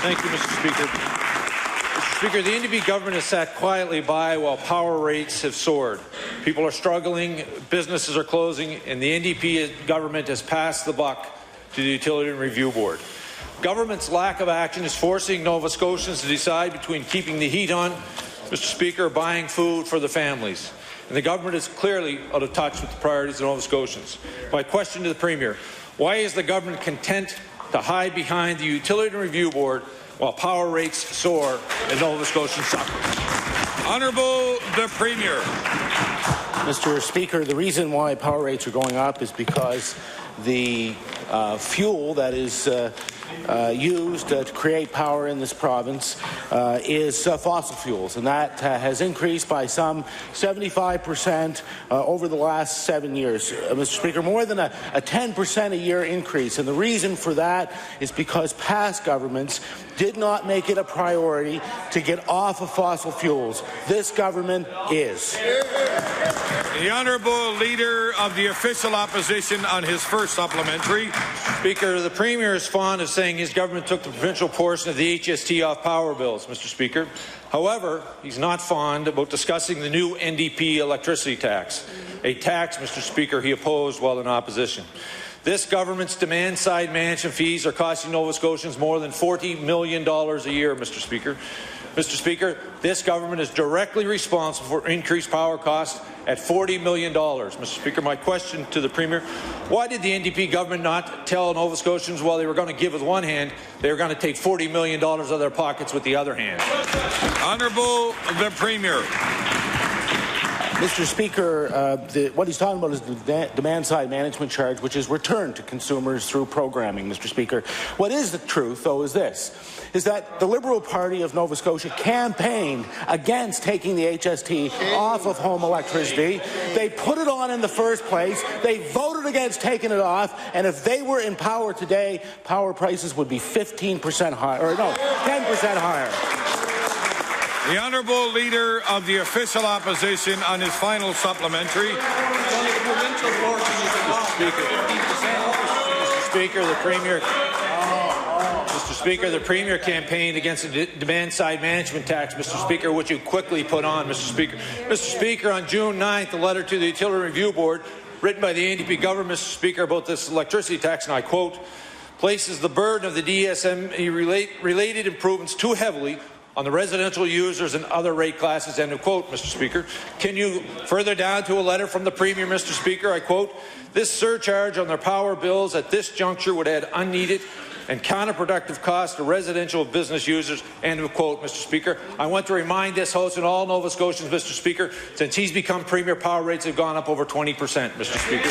Thank you, Mr. Speaker. Mr. Speaker, the NDP government has sat quietly by while power rates have soared. People are struggling, businesses are closing, and the NDP government has passed the buck to the Utility and Review Board. Government's lack of action is forcing Nova Scotians to decide between keeping the heat on, Mr. Speaker, or buying food for the families. And the government is clearly out of touch with the priorities of Nova Scotians. My question to the Premier, why is the government content to hide behind the Utility and Review Board while power rates soar and Nova Scotians suffer? Honourable the Premier. Mr. Speaker, the reason why power rates are going up is because the fuel that is used to create power in this province is fossil fuels, and that has increased by some 75% over the last 7 years. Mr. Speaker, more than a 10% a year increase, and the reason for that is because past governments did not make it a priority to get off of fossil fuels. This government is. The Honourable Leader of the Official Opposition on his first supplementary. Speaker, the Premier is fond of saying his government took the provincial portion of the HST off power bills, Mr. Speaker. However, he's not fond about discussing the new NDP electricity tax, a tax, Mr. Speaker, he opposed while in opposition. This government's demand-side management fees are costing Nova Scotians more than $40 million a year, Mr. Speaker. Mr. Speaker, this government is directly responsible for increased power costs at $40 million. Mr. Speaker, my question to the Premier, why did the NDP government not tell Nova Scotians while they were going to give with one hand, they were going to take $40 million out of their pockets with the other hand? Honourable the Premier. Mr. Speaker, what he's talking about is the demand-side management charge, which is returned to consumers through programming, Mr. Speaker. What is the truth, though, is that the Liberal Party of Nova Scotia campaigned against taking the HST off of home electricity. They put it on in the first place. They voted against taking it off, and if they were in power today, power prices would be 15% higher, or no, 10% higher. The Honourable Leader of the Official Opposition on his final supplementary. Mr. Speaker, the Premier campaigned against the demand-side management tax, Mr. Speaker, which you quickly put on, Mr. Speaker. Mr. Speaker, on June 9th, a letter to the Utility Review Board written by the NDP government, Mr. Speaker, about this electricity tax, and I quote, places the burden of the DSM-related improvements too heavily on the residential users and other rate classes, end of quote, Mr. Speaker. Can you further down to a letter from the Premier, Mr. Speaker, I quote, this surcharge on their power bills at this juncture would add unneeded and counterproductive costs to residential business users, end of quote, Mr. Speaker. I want to remind this House and all Nova Scotians, Mr. Speaker, since he's become Premier, power rates have gone up over 20%, Mr. Speaker.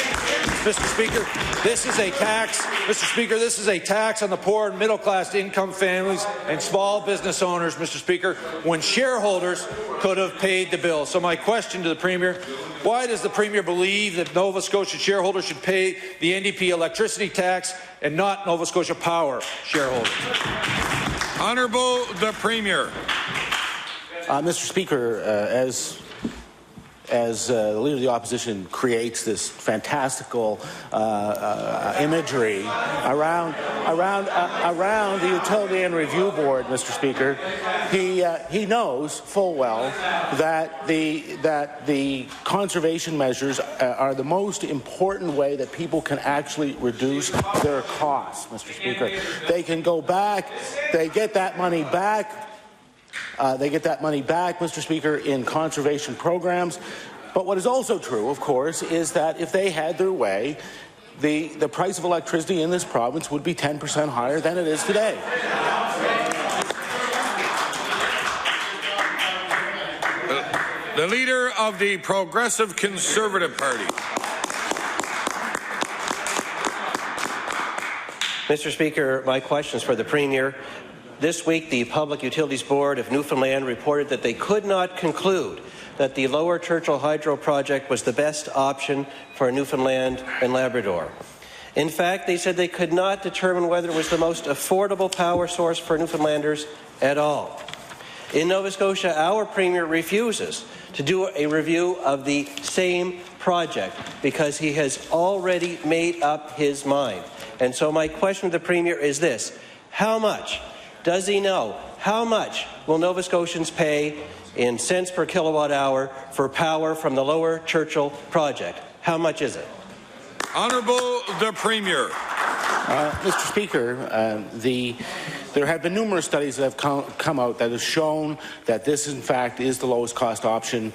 Mr. Speaker, this is a tax. Mr. Speaker, this is a tax on the poor and middle-class income families and small business owners, Mr. Speaker, when shareholders could have paid the bill. So my question to the Premier, why does the Premier believe that Nova Scotia shareholders should pay the NDP electricity tax and not Nova Scotia Power shareholders? Honourable the Premier. Mr. Speaker, as the Leader of the Opposition creates this fantastical imagery around the Utility and Review Board, Mr. Speaker, he knows full well that the conservation measures are the most important way that people can actually reduce their costs, Mr. Speaker. They can go back, they get that money back. Mr. Speaker, in conservation programs. But what is also true, of course, is that if they had their way, the price of electricity in this province would be 10% higher than it is today. The Leader of the Progressive Conservative Party. Mr. Speaker, my question is for the Premier. This week, the Public Utilities Board of Newfoundland reported that they could not conclude that the Lower Churchill Hydro project was the best option for Newfoundland and Labrador. In fact, they said they could not determine whether it was the most affordable power source for Newfoundlanders at all. In Nova Scotia, our Premier refuses to do a review of the same project because he has already made up his mind. And so my question to the Premier is this: how much does he know how much will Nova Scotians pay in cents per kilowatt hour for power from the Lower Churchill project? How much is it? Honourable the Premier. Mr. Speaker, there have been numerous studies that have come out that have shown that this, in fact, is the lowest cost option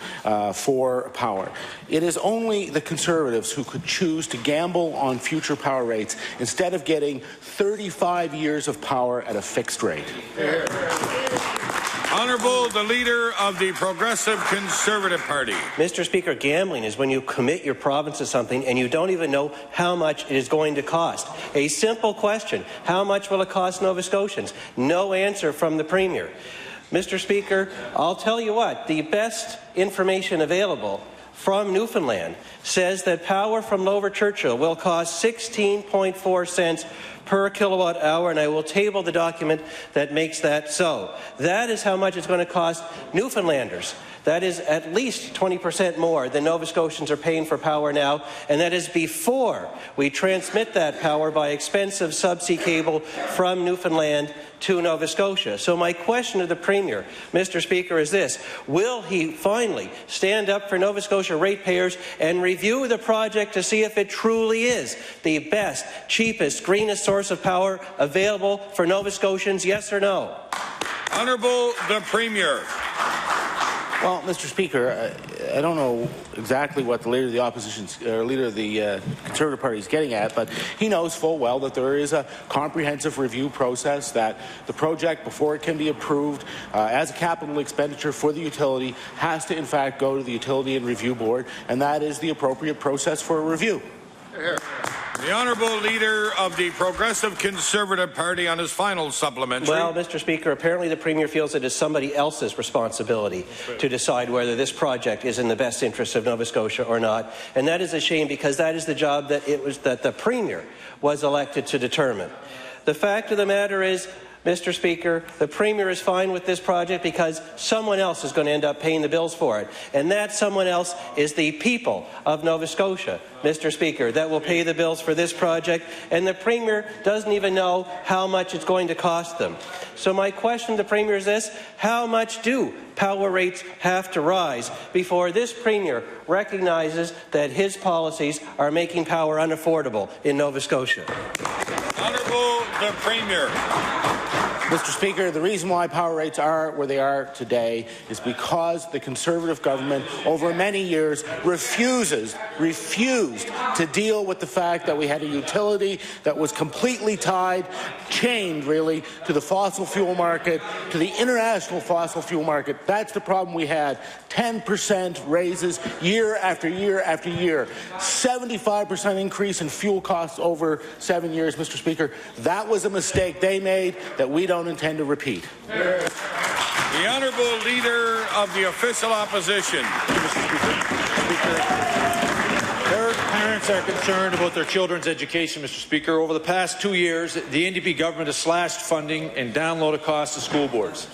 for power. It is only the Conservatives who could choose to gamble on future power rates instead of getting 35 years of power at a fixed rate. Honourable the Leader of the Progressive Conservative Party. Mr. Speaker, gambling is when you commit your province to something and you don't even know how much it is going to cost. A simple question: how much will it cost Nova Scotians? No answer from the Premier. Mr. Speaker, I'll tell you what, the best information available from Newfoundland says that power from Lower Churchill will cost 16.4 cents per kilowatt hour, and I will table the document that makes that so. That is how much it's going to cost Newfoundlanders. That is at least 20% more than Nova Scotians are paying for power now, and that is before we transmit that power by expensive subsea cable from Newfoundland to Nova Scotia. So my question to the Premier, Mr. Speaker, is this: will he finally stand up for Nova Scotia ratepayers and review the project to see if it truly is the best, cheapest, greenest source of power available for Nova Scotians, yes or no? Honourable the Premier. Well, Mr. Speaker, I don't know exactly what the Leader of the Leader of the Conservative Party is getting at, but he knows full well that there is a comprehensive review process, that the project, before it can be approved as a capital expenditure for the utility, has to in fact go to the Utility and Review Board, and that is the appropriate process for a review. The Honourable Leader of the Progressive Conservative Party on his final supplementary. Well, Mr. Speaker, apparently the Premier feels it is somebody else's responsibility to decide whether this project is in the best interest of Nova Scotia or not, and that is a shame, because that is the job that the Premier was elected to determine. The fact of the matter is, Mr. Speaker, the Premier is fine with this project because someone else is going to end up paying the bills for it. And that someone else is the people of Nova Scotia, Mr. Speaker, that will pay the bills for this project. And the Premier doesn't even know how much it's going to cost them. So my question to the Premier is this: how much do power rates have to rise before this Premier recognizes that his policies are making power unaffordable in Nova Scotia? Honourable the Premier. Mr. Speaker, the reason why power rates are where they are today is because the Conservative government over many years refused to deal with the fact that we had a utility that was completely chained really to the fossil fuel market, to the international fossil fuel market. That's the problem we had. 10% raises year after year after year. 75% increase in fuel costs over 7 years, Mr. Speaker. That was a mistake they made that we don't intend to repeat. The Honourable Leader of the Official Opposition. Their parents are concerned about their children's education, Mr. Speaker. Over the past 2 years, the NDP government has slashed funding and downloaded costs to school boards.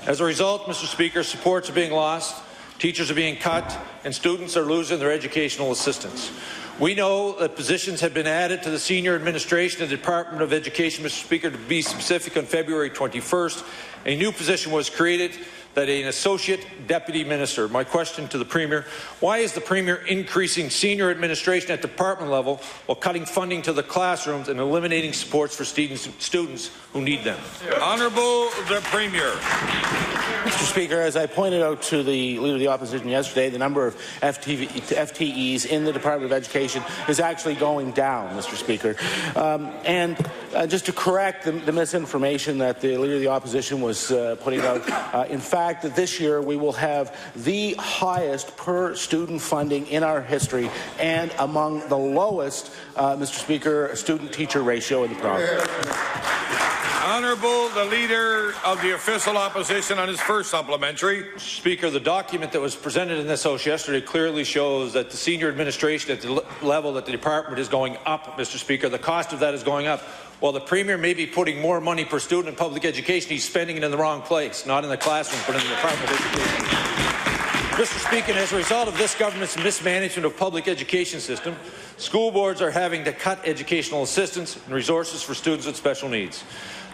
As a result, Mr. Speaker, supports are being lost, teachers are being cut, and students are losing their educational assistance. We know that positions have been added to the senior administration of the Department of Education, Mr. Speaker. To be specific, on February 21st, a new position was created, that an Associate Deputy Minister. My question to the Premier: why is the Premier increasing senior administration at department level while cutting funding to the classrooms and eliminating supports for students who need them? Honourable the Premier. Mr. Speaker, as I pointed out to the Leader of the Opposition yesterday, the number of FTEs in the Department of Education is actually going down, Mr. Speaker. Just to correct the misinformation that the Leader of the Opposition was putting out, in fact, this year we will have the highest per student funding in our history and among the lowest, Mr. Speaker, student-teacher ratio in the province. Honourable the Leader of the Official Opposition on his first supplementary. Speaker, the document that was presented in this House yesterday clearly shows that the senior administration at the level that the department is going up, Mr. Speaker. The cost of that is going up. While the Premier may be putting more money per student in public education, he's spending it in the wrong place, not in the classroom, but in the Department of Education. Mr. Speaker, as a result of this government's mismanagement of public education system, school boards are having to cut educational assistance and resources for students with special needs.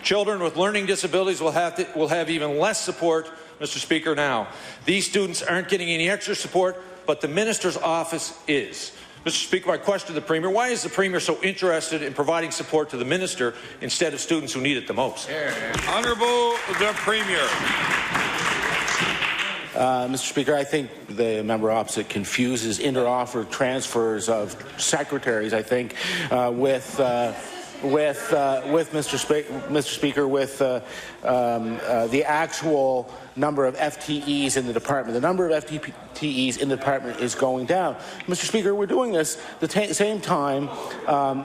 Children with learning disabilities will have even less support, Mr. Speaker, now. These students aren't getting any extra support, but the Minister's office is. Mr. Speaker, my question to the Premier, why is the Premier so interested in providing support to the Minister instead of students who need it the most? Honourable the Premier. Mr. Speaker, I think the member opposite confuses inter-offer transfers of secretaries, I think, with Mr. Speaker, with the actual number of FTEs in the department. The number of FTEs in the department is going down. Mr. Speaker, we're doing this at the same time.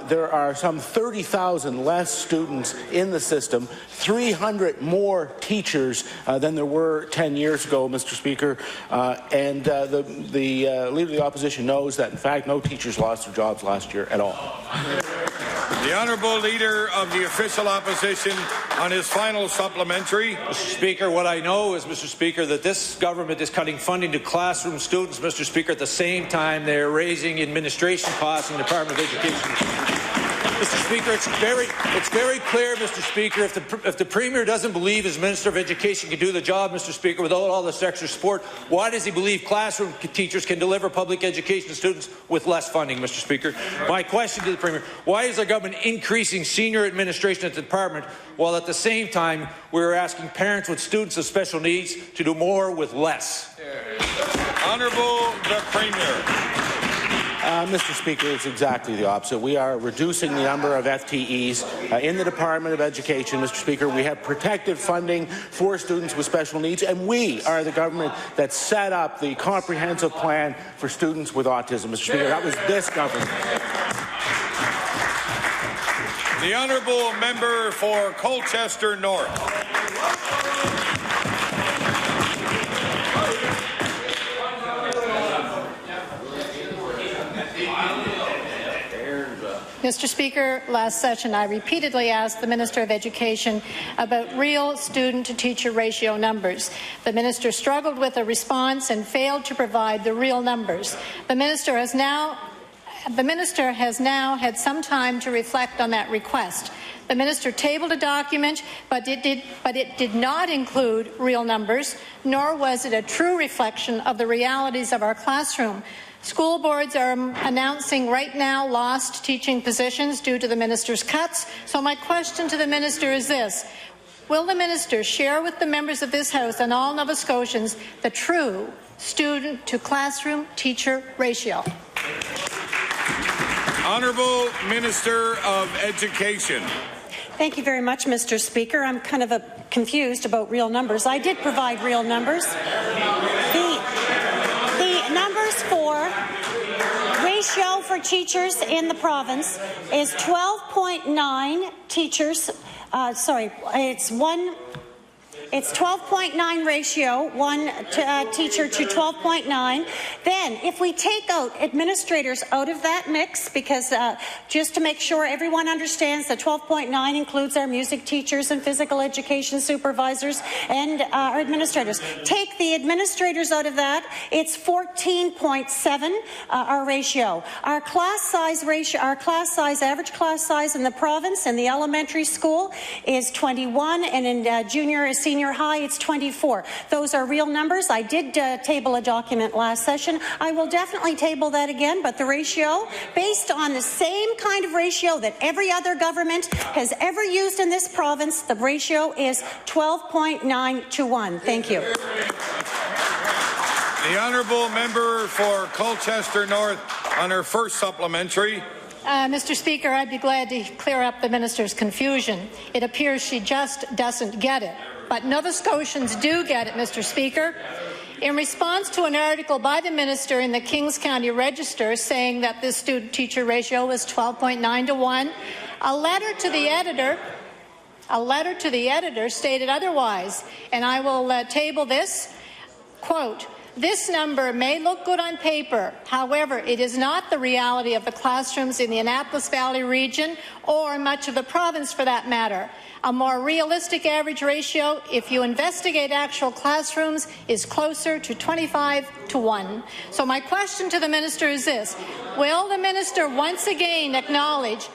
There are some 30,000 less students in the system, 300 more teachers than there were 10 years ago, Mr. Speaker, and the Leader of the Opposition knows that, in fact, no teachers lost their jobs last year at all. The Honourable Leader of the Official Opposition on his final supplementary. Mr. Speaker, what I know is, Mr. Speaker, that this government is cutting funding to classroom students, Mr. Speaker, at the same time they're raising administration costs in the Department of Education. Mr. Speaker, it's very clear, Mr. Speaker, if the Premier doesn't believe his Minister of Education can do the job, Mr. Speaker, without all this extra support, why does he believe classroom teachers can deliver public education to students with less funding, Mr. Speaker? My question to the Premier, why is the government increasing senior administration at the department while at the same time we're asking parents with students with special needs to do more with less? Honourable the Premier. Mr. Speaker, it's exactly the opposite. We are reducing the number of FTEs in the Department of Education, Mr. Speaker. We have protected funding for students with special needs, and we are the government that set up the comprehensive plan for students with autism, Mr. Speaker. That was this government. The Honourable Member for Colchester North. Mr. Speaker, last session I repeatedly asked the Minister of Education about real student-to-teacher ratio numbers. The Minister struggled with a response and failed to provide the real numbers. The Minister has now had some time to reflect on that request. The Minister tabled a document, but it did not include real numbers, nor was it a true reflection of the realities of our classroom. School boards are announcing right now lost teaching positions due to the Minister's cuts. So my question to the Minister is this. Will the Minister share with the members of this House and all Nova Scotians the true student-to-classroom teacher ratio? Honourable Minister of Education. Thank you very much, Mr. Speaker. I'm kind of confused about real numbers. I did provide real numbers. The numbers for ratio for teachers in the province is 12.9 teachers. It's 12.9 ratio, one teacher to 12.9. Then, if we take out administrators out of that mix, because just to make sure everyone understands that 12.9 includes our music teachers and physical education supervisors and our administrators. Take the administrators out of that, it's 14.7 our ratio. Our class size ratio, average class size in the province in the elementary school is 21, and in junior and senior high, it's 24. Those are real numbers. I did table a document last session. I will definitely table that again, but the ratio, based on the same kind of ratio that every other government has ever used in this province, the ratio is 12.9 to 1. Thank you. The Honourable Member for Colchester North on her first supplementary. Mr. Speaker, I'd be glad to clear up the Minister's confusion. It appears she just doesn't get it. But Nova Scotians do get it, Mr. Speaker. In response to an article by the Minister in the Kings County Register saying that this student-teacher ratio was 12.9 to 1, a letter to the editor stated otherwise, and I will table this. Quote, "This number may look good on paper. However, it is not the reality of the classrooms in the Annapolis Valley region or much of the province for that matter. A more realistic average ratio, if you investigate actual classrooms, is closer to 25 to 1. So my question to the Minister is this. Will the Minister once again acknowledge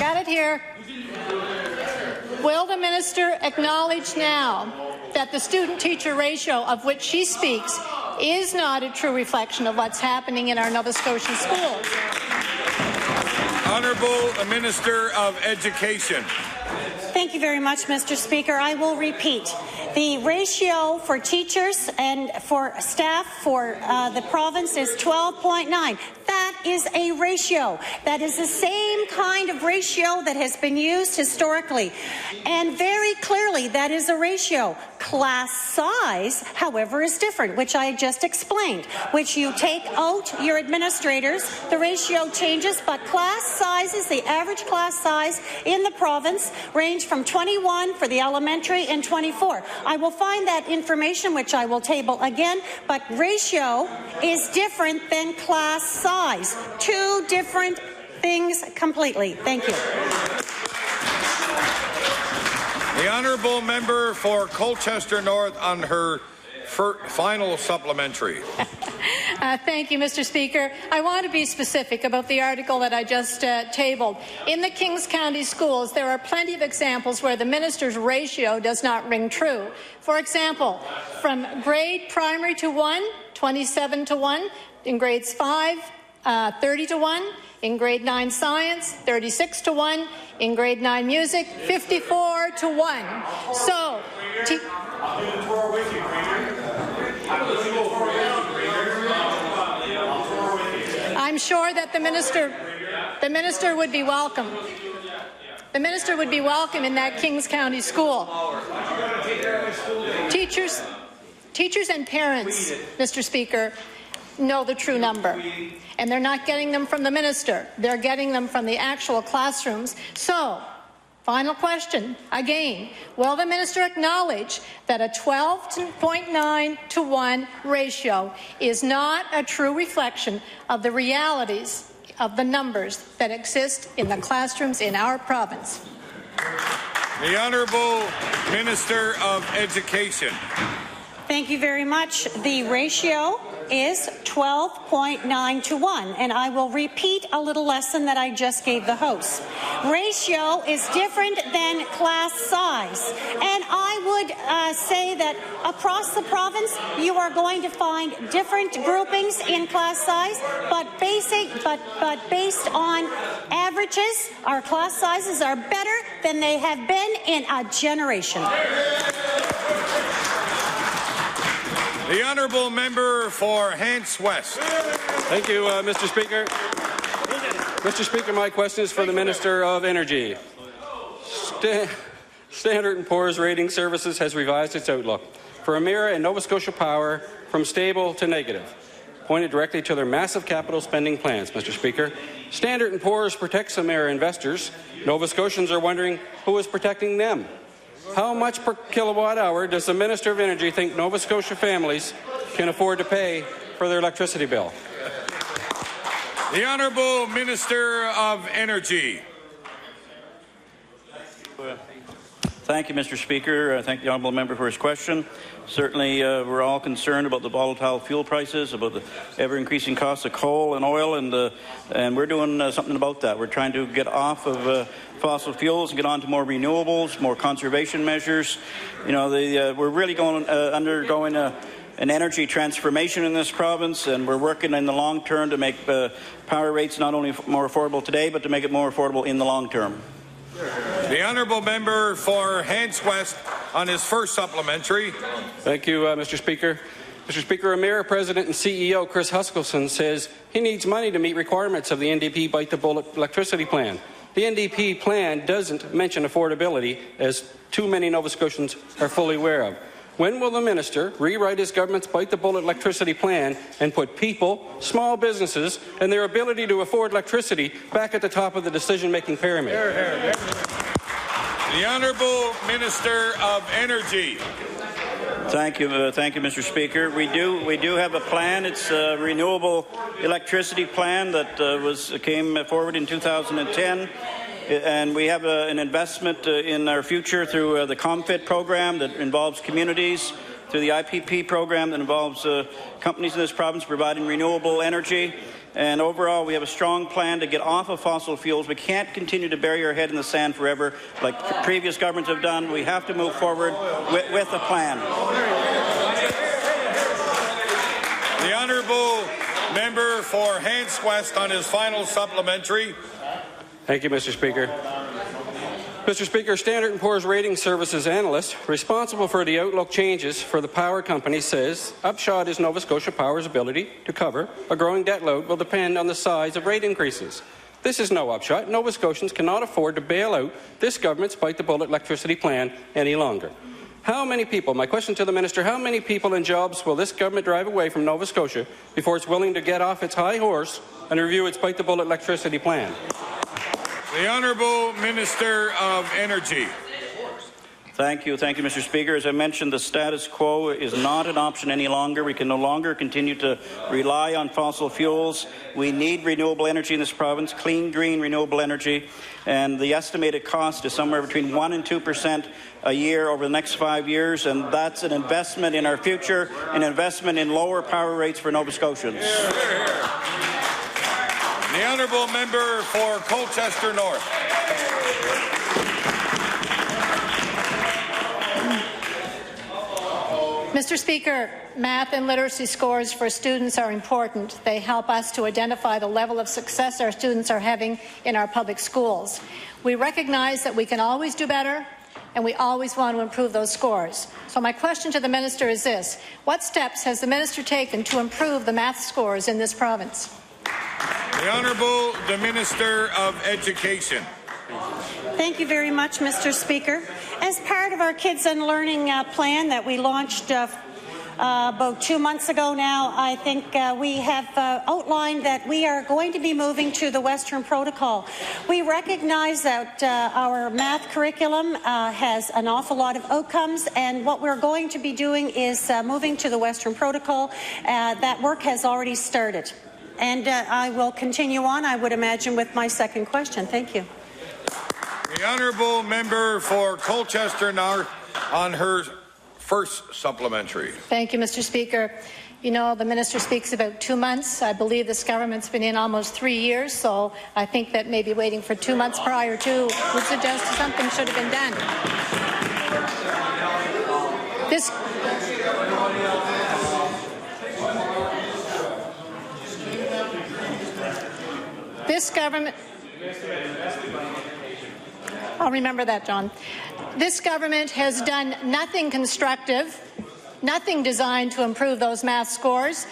Got it here. Will the minister acknowledge now that the student-teacher ratio of which she speaks is not a true reflection of what's happening in our Nova Scotian schools? Honourable Minister of Education. Thank you very much, Mr. Speaker. I will repeat. The ratio for teachers and for staff for the province is 12.9. That is a ratio. That is the same kind of ratio that has been used historically. And very clearly, that is a ratio. Class size, however, is different, which I just explained, which you take out your administrators, the ratio changes, but class sizes, the average class size in the province, range from 21 for the elementary and 24. I will find that information, which I will table again, but ratio is different than class size. Two different things completely. Thank you. The Honourable Member for Colchester North on her final supplementary. Thank you, Mr. Speaker. I want to be specific about the article that I just tabled. In the Kings County schools, there are plenty of examples where the minister's ratio does not ring true. For example, from grade primary to 1, 27 to 1, in grades 5, 30 to 1, in grade 9 science, 36 to 1, in grade 9 music, 54 to 1. So, I'm sure that the minister would be welcome. The minister would be welcome in that Kings County school. Teachers and parents, Mr. Speaker, know the true number. And they're not getting them from the minister. They're getting them from the actual classrooms. So, final question, again, will the minister acknowledge that a 12.9 to 1 ratio is not a true reflection of the realities of the numbers that exist in the classrooms in our province? The Honourable Minister of Education. Thank you very much. The ratio is 12.9 to 1, and I will repeat a little lesson that I just gave the House. Ratio is different than class size, and I would say that across the province you are going to find different groupings in class size, but based on averages, our class sizes are better than they have been in a generation. The Honourable Member for Hants West. Thank you, Mr. Speaker. Mr. Speaker, my question is for the Minister of Energy. Standard & Poor's Rating Services has revised its outlook for Emera and Nova Scotia Power from stable to negative, pointed directly to their massive capital spending plans, Mr. Speaker. Standard & Poor's protects Emera investors. Nova Scotians are wondering who is protecting them. How much per kilowatt hour does the Minister of Energy think Nova Scotia families can afford to pay for their electricity bill? The Honourable Minister of Energy. Thank you, Mr. Speaker. Thank the honourable member for his question. Certainly, we're all concerned about the volatile fuel prices, about the ever-increasing costs of coal and oil, and we're doing something about that. We're trying to get off of fossil fuels and get on to more renewables, more conservation measures. You know, we're really undergoing an energy transformation in this province, and we're working in the long term to make power rates not only more affordable today, but to make it more affordable in the long term. The Honourable Member for Hants West on his first supplementary. Thank you, Mr. Speaker. Mr. Speaker, Emera President and CEO Chris Huskelson says he needs money to meet requirements of the NDP bite-the-bullet electricity plan. The NDP plan doesn't mention affordability, as too many Nova Scotians are fully aware of. When will the minister rewrite his government's bite-the-bullet electricity plan and put people, small businesses, and their ability to afford electricity back at the top of the decision-making pyramid? The Honourable Minister of Energy. Thank you, Mr. Speaker. We do have a plan. It's a renewable electricity plan that came forward in 2010. And we have an investment in our future through the ComFit program that involves communities, through the IPP program that involves companies in this province providing renewable energy. And overall, we have a strong plan to get off of fossil fuels. We can't continue to bury our head in the sand forever like previous governments have done. We have to move forward with a plan. The Honourable Member for Hants West on his final supplementary. Thank you, Mr. Speaker. Mr. Speaker, Standard & Poor's Rating Services analyst responsible for the outlook changes for the power company says upshot is Nova Scotia Power's ability to cover a growing debt load will depend on the size of rate increases. This is no upshot. Nova Scotians cannot afford to bail out this government's bite-the-bullet electricity plan any longer. How many people, my question to the minister, how many people and jobs will this government drive away from Nova Scotia before it's willing to get off its high horse and review its bite-the-bullet electricity plan? The Honourable Minister of Energy. Thank you, Mr. Speaker. As I mentioned, the status quo is not an option any longer. We can no longer continue to rely on fossil fuels. We need renewable energy in this province, clean, green, renewable energy, and the estimated cost is somewhere between 1% and 2% a year over the next 5 years, and that's an investment in our future, an investment in lower power rates for Nova Scotians. The Honourable Member for Colchester North. Mr. Speaker, math and literacy scores for students are important. They help us to identify the level of success our students are having in our public schools. We recognize that we can always do better, and we always want to improve those scores. So my question to the minister is this: what steps has the minister taken to improve the math scores in this province? The Honourable the Minister of Education. Thank you very much, Mr. Speaker. As part of our Kids and Learning plan that we launched about 2 months ago now, I think we have outlined that we are going to be moving to the Western Protocol. We recognize that our math curriculum has an awful lot of outcomes, and what we're going to be doing is moving to the Western Protocol. That work has already started. And I will continue on, I would imagine, with my second question. Thank you. The Honourable Member for Colchester North on her first supplementary. Thank you, Mr. Speaker. You know, the minister speaks about 2 months. I believe this government's been in almost 3 years, so I think that maybe waiting for 2 months prior to would suggest something should have been done. This government... I'll remember that, John. This government has done nothing constructive, nothing designed to improve those math scores.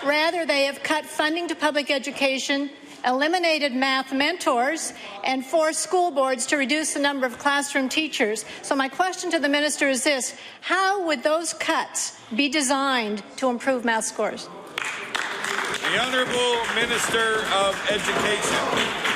Rather, they have cut funding to public education, eliminated math mentors, and forced school boards to reduce the number of classroom teachers. So my question to the minister is this: how would those cuts be designed to improve math scores? The Honourable Minister of Education.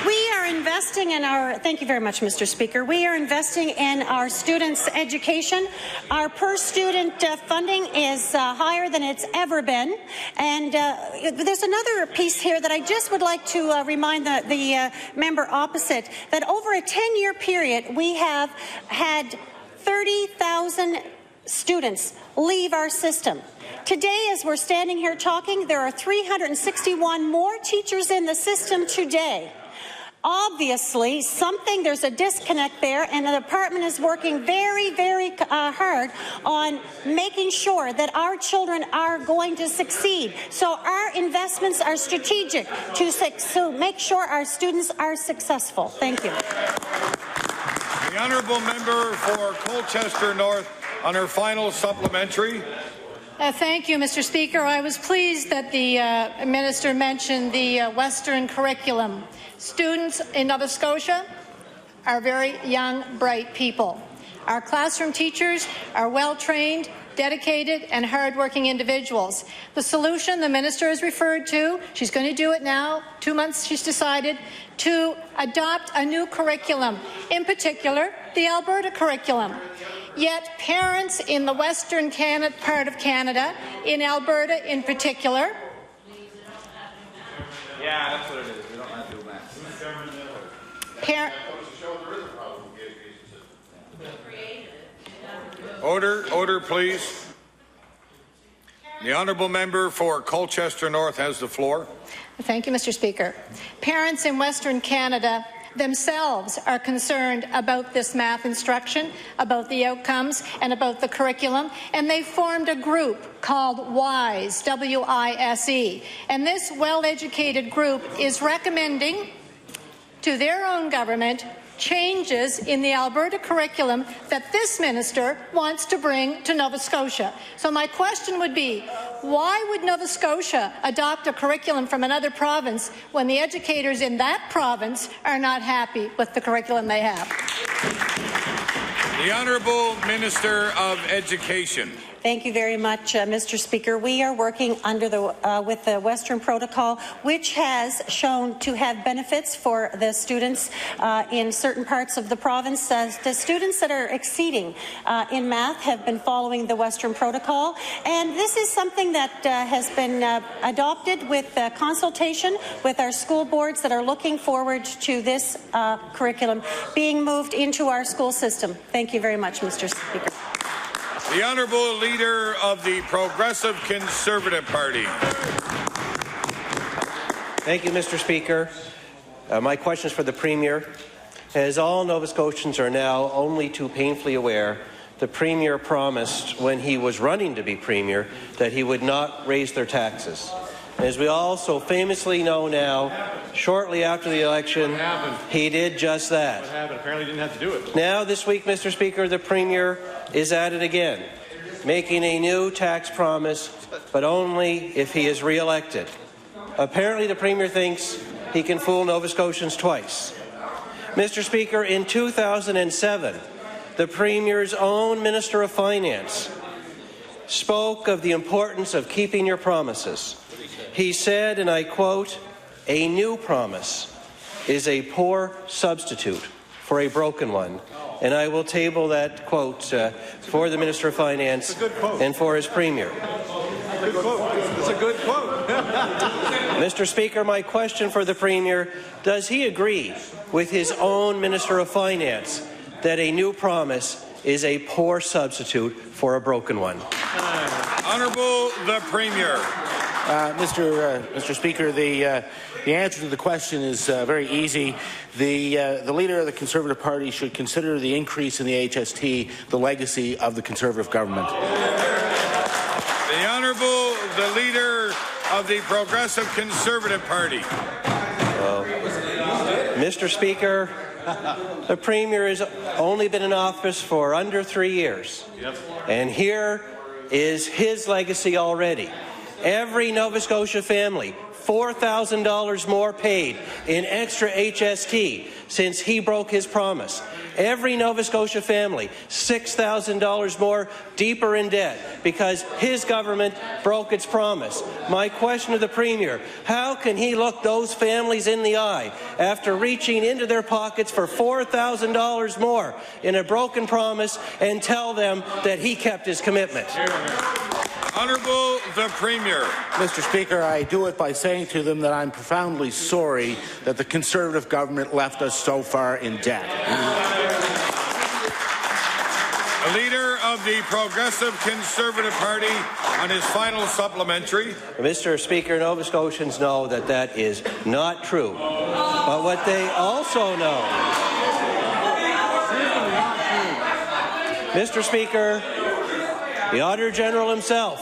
We are investing in our, thank you very much, Mr. Speaker. We are investing in our students' education. Our per-student funding is higher than it's ever been. And there's another piece here that I just would like to remind the member opposite, that over a 10-year period, we have had 30,000 students leave our system. Today, as we're standing here talking, there are 361 more teachers in the system today. Obviously, there's a disconnect there, and the department is working very, very hard on making sure that our children are going to succeed. So our investments are strategic to make sure our students are successful. Thank you. The Honourable Member for Colchester North on her final supplementary. Thank you, Mr. Speaker. I was pleased that the minister mentioned the Western curriculum. Students in Nova Scotia are very young, bright people. Our classroom teachers are well-trained, dedicated, and hard-working individuals. The solution the minister has referred to, she's going to do it now, 2 months she's decided, to adopt a new curriculum, in particular, the Alberta curriculum. Yet parents in the western part of Canada, in Alberta in particular, yeah, that's what it is. We don't have to do that. Order, please. The honourable member for Colchester North has the floor. Thank you, Mr. Speaker. Parents in Western Canada themselves are concerned about this math instruction, about the outcomes, and about the curriculum, and they formed a group called WISE, W-I-S-E. And this well-educated group is recommending to their own government changes in the Alberta curriculum that this minister wants to bring to Nova Scotia. So my question would be, why would Nova Scotia adopt a curriculum from another province when the educators in that province are not happy with the curriculum they have? The Honourable Minister of Education. Thank you very much, Mr. Speaker. We are working under with the Western Protocol, which has shown to have benefits for the students in certain parts of the province. The students that are exceeding in math have been following the Western Protocol, and this is something that has been adopted with consultation with our school boards that are looking forward to this curriculum being moved into our school system. Thank you very much, Mr. Speaker. The Honourable Leader of the Progressive Conservative Party. Thank you, Mr. Speaker. My question is for the Premier. As all Nova Scotians are now only too painfully aware, the Premier promised when he was running to be Premier that he would not raise their taxes. As we all so famously know now, shortly after the election, he did just that. What happened? Apparently didn't have to do it. Now, this week, Mr. Speaker, the Premier is at it again, making a new tax promise, but only if he is re-elected. Apparently, the Premier thinks he can fool Nova Scotians twice. Mr. Speaker, in 2007, the Premier's own Minister of Finance spoke of the importance of keeping your promises. He said, and I quote, "A new promise is a poor substitute for a broken one." And I will table that quote for the Minister of Finance and for his Premier. It's a good quote. Mr. Speaker, my question for the Premier, does he agree with his own Minister of Finance that a new promise is a poor substitute for a broken one? Honourable the Premier. Mr. Speaker, the answer to the question is very easy. The Leader of the Conservative Party should consider the increase in the HST the legacy of the Conservative government. The Honourable the Leader of the Progressive Conservative Party. Mr. Speaker, the Premier has only been in office for under 3 years. And here is his legacy already. Every Nova Scotia family, $4,000 more paid in extra HST since he broke his promise. Every Nova Scotia family, $6,000 more deeper in debt because his government broke its promise. My question to the Premier, how can he look those families in the eye after reaching into their pockets for $4,000 more in a broken promise and tell them that he kept his commitment? Honourable the Premier. Mr. Speaker, I do it by saying to them that I'm profoundly sorry that the Conservative government left us so far in debt. The Leader of the Progressive Conservative Party on his final supplementary. Mr. Speaker, Nova Scotians know that that is not true. But what they also know, Mr. Speaker, the Auditor General himself,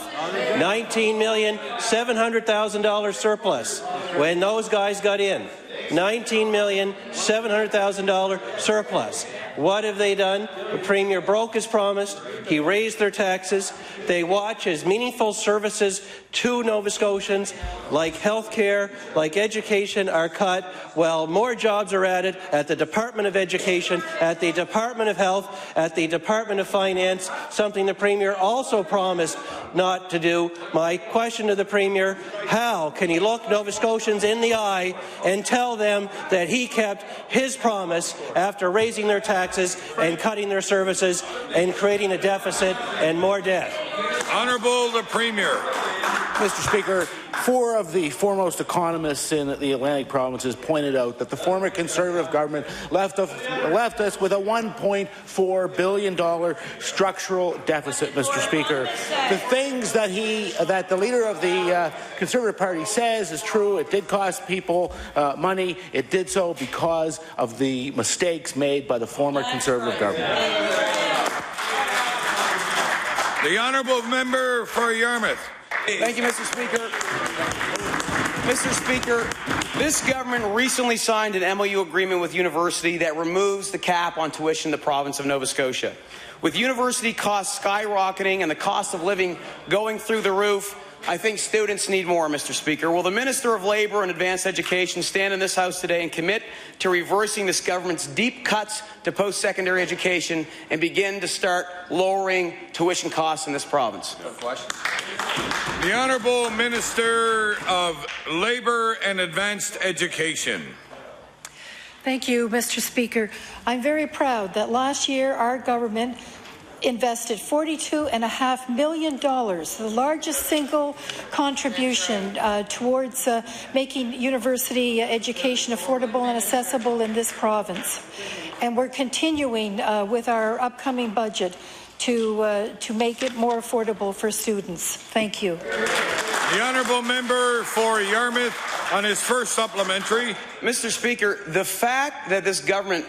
$19,700,000 surplus when those guys got in. $19,700,000 surplus. What have they done? The Premier broke his promise. He raised their taxes. They watch as meaningful services to Nova Scotians, like health care, like education, are cut, while more jobs are added at the Department of Education, at the Department of Health, at the Department of Finance, something the Premier also promised not to do. My question to the Premier, how can he look Nova Scotians in the eye and tell them that he kept his promise after raising their taxes and cutting their services and creating a deficit and more debt? Honourable the Premier. Mr. Speaker, 4 of the foremost economists in the Atlantic provinces pointed out that the former Conservative government left us with a $1.4 billion structural deficit, Mr. Speaker. The things that the leader of the Conservative Party says is true. It did cost people money. It did so because of the mistakes made by the former Conservative government. The honourable member for Yarmouth. Thank you, Mr. Speaker. Mr. Speaker, this government recently signed an MOU agreement with university that removes the cap on tuition in the province of Nova Scotia. With university costs skyrocketing and the cost of living going through the roof, I think students need more, Mr. Speaker. Will the Minister of Labour and Advanced Education stand in this House today and commit to reversing this government's deep cuts to post-secondary education and begin to start lowering tuition costs in this province? The Honourable Minister of Labour and Advanced Education. Thank you, Mr. Speaker. I'm very proud that last year our government invested $42.5 million, the largest single contribution towards making university education affordable and accessible in this province. And we're continuing with our upcoming budget to make it more affordable for students. Thank you. The honourable member for Yarmouth on his first supplementary. Mr. Speaker, the fact that this government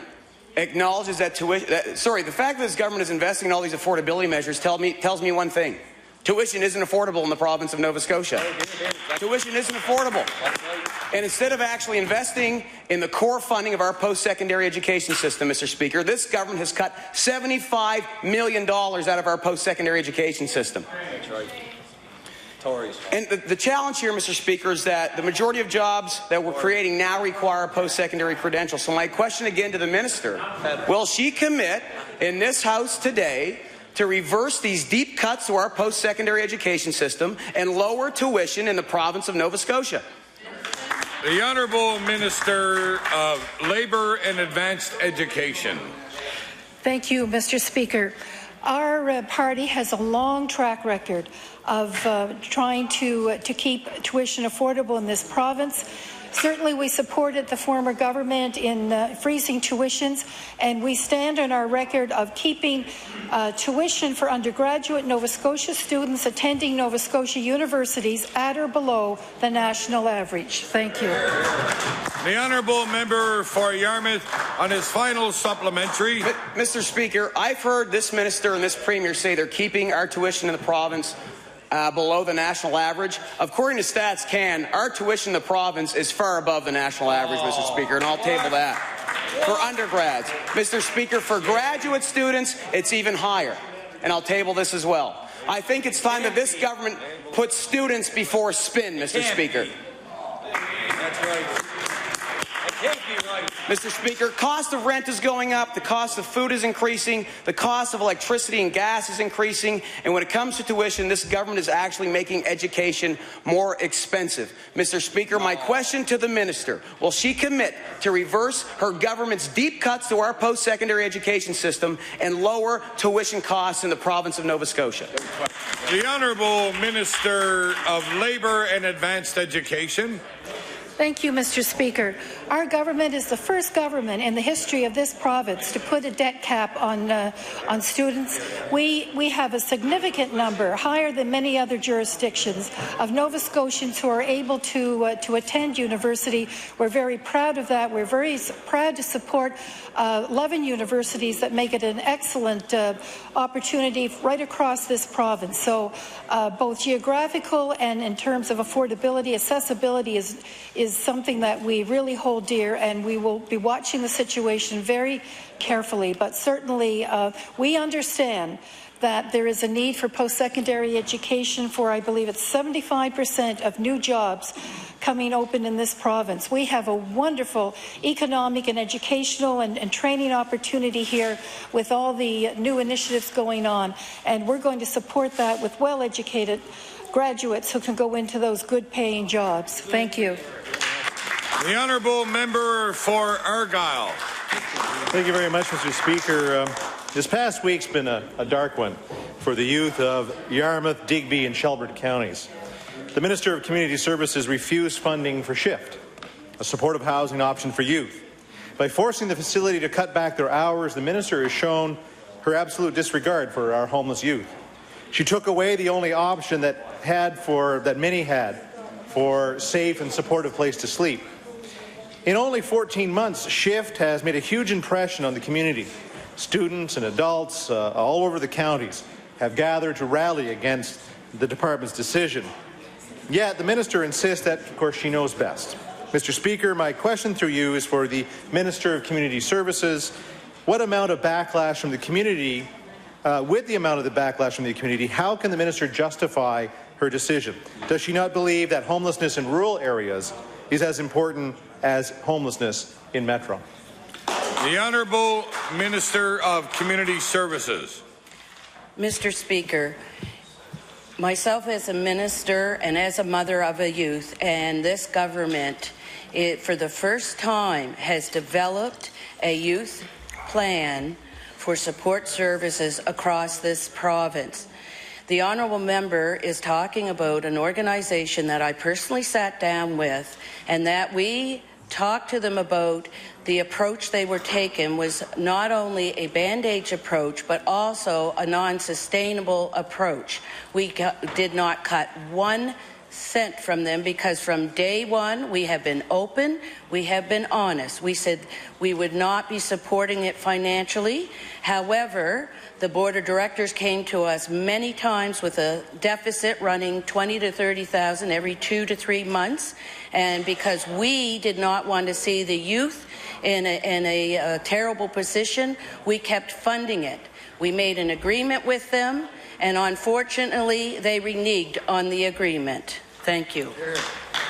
acknowledges that the fact that this government is investing in all these affordability measures tells me one thing. Tuition isn't affordable in the province of Nova Scotia. Tuition isn't affordable. And instead of actually investing in the core funding of our post-secondary education system, Mr. Speaker, this government has cut $75 million out of our post-secondary education system. That's right. And the challenge here, Mr. Speaker, is that the majority of jobs that we're creating now require a post-secondary credential. So my question again to the Minister, will she commit in this House today to reverse these deep cuts to our post-secondary education system and lower tuition in the province of Nova Scotia? The Honourable Minister of Labour and Advanced Education. Thank you, Mr. Speaker. Our party has a long track record of trying to keep tuition affordable in this province. Certainly we supported the former government in freezing tuitions, and we stand on our record of keeping tuition for undergraduate Nova Scotia students attending Nova Scotia universities at or below the national average. Thank you. The honourable member for Yarmouth on his final supplementary. Mr. Speaker, I've heard this minister and this premier say they're keeping our tuition in the province below the national average. According to Stats Can, our tuition in the province is far above the national average, Mr. Speaker, and I'll table that. For undergrads, Mr. Speaker, for graduate students, it's even higher, and I'll table this as well. I think it's time that this government puts students before spin, Mr. Speaker. That's right. Mr. Speaker, cost of rent is going up, the cost of food is increasing, the cost of electricity and gas is increasing, and when it comes to tuition, this government is actually making education more expensive. Mr. Speaker, my question to the minister, will she commit to reverse her government's deep cuts to our post-secondary education system and lower tuition costs in the province of Nova Scotia? The Honourable Minister of Labour and Advanced Education. Thank you, Mr. Speaker. Our government is the first government in the history of this province to put a debt cap on students. We have a significant number, higher than many other jurisdictions, of Nova Scotians who are able to attend university. We're very proud of that. We're very proud to support 11 universities that make it an excellent opportunity right across this province. So both geographical and in terms of affordability, accessibility is something that we really hold dear, and we will be watching the situation very carefully. But certainly we understand that there is a need for post-secondary education for, I believe it's 75% of new jobs coming open in this province. We have a wonderful economic and educational and training opportunity here with all the new initiatives going on, and we're going to support that with well-educated graduates who can go into those good-paying jobs. Thank you. The Honourable Member for Argyll. Thank you very much, Mr. Speaker. This past week's been a dark one for the youth of Yarmouth, Digby and Shelburne counties. the Minister of Community Services refused funding for SHIFT, a supportive housing option for youth. By forcing the facility to cut back their hours, the Minister has shown her absolute disregard for our homeless youth. She took away the only option that many had for safe and supportive place to sleep. In only 14 months, SHIFT has made a huge impression on the community. Students and adults all over the counties have gathered to rally against the department's decision. Yet the minister insists that, of course, she knows best. Mr. Speaker, my question through you is for the Minister of Community Services. What amount of backlash from the community, with the amount of the backlash from the community, how can the minister justify her decision? Does she not believe that homelessness in rural areas is as important as homelessness in Metro? The Honourable Minister of Community Services. Mr. Speaker, myself as a minister and as a mother of a youth, and this government, for the first time, has developed a youth plan for support services across this province. The honourable member is talking about an organization that I personally sat down with, and that we talked to them about the approach they were taking was not only a band-aid approach, but also a non-sustainable approach. We did not cut 1 cent from them, because from day one we have been open, we have been honest. We said we would not be supporting it financially. However, the Board of Directors came to us many times with a deficit running $20,000 to $30,000 every 2 to 3 months, and because we did not want to see the youth in a terrible position, we kept funding it. We made an agreement with them, and unfortunately they reneged on the agreement. Thank you.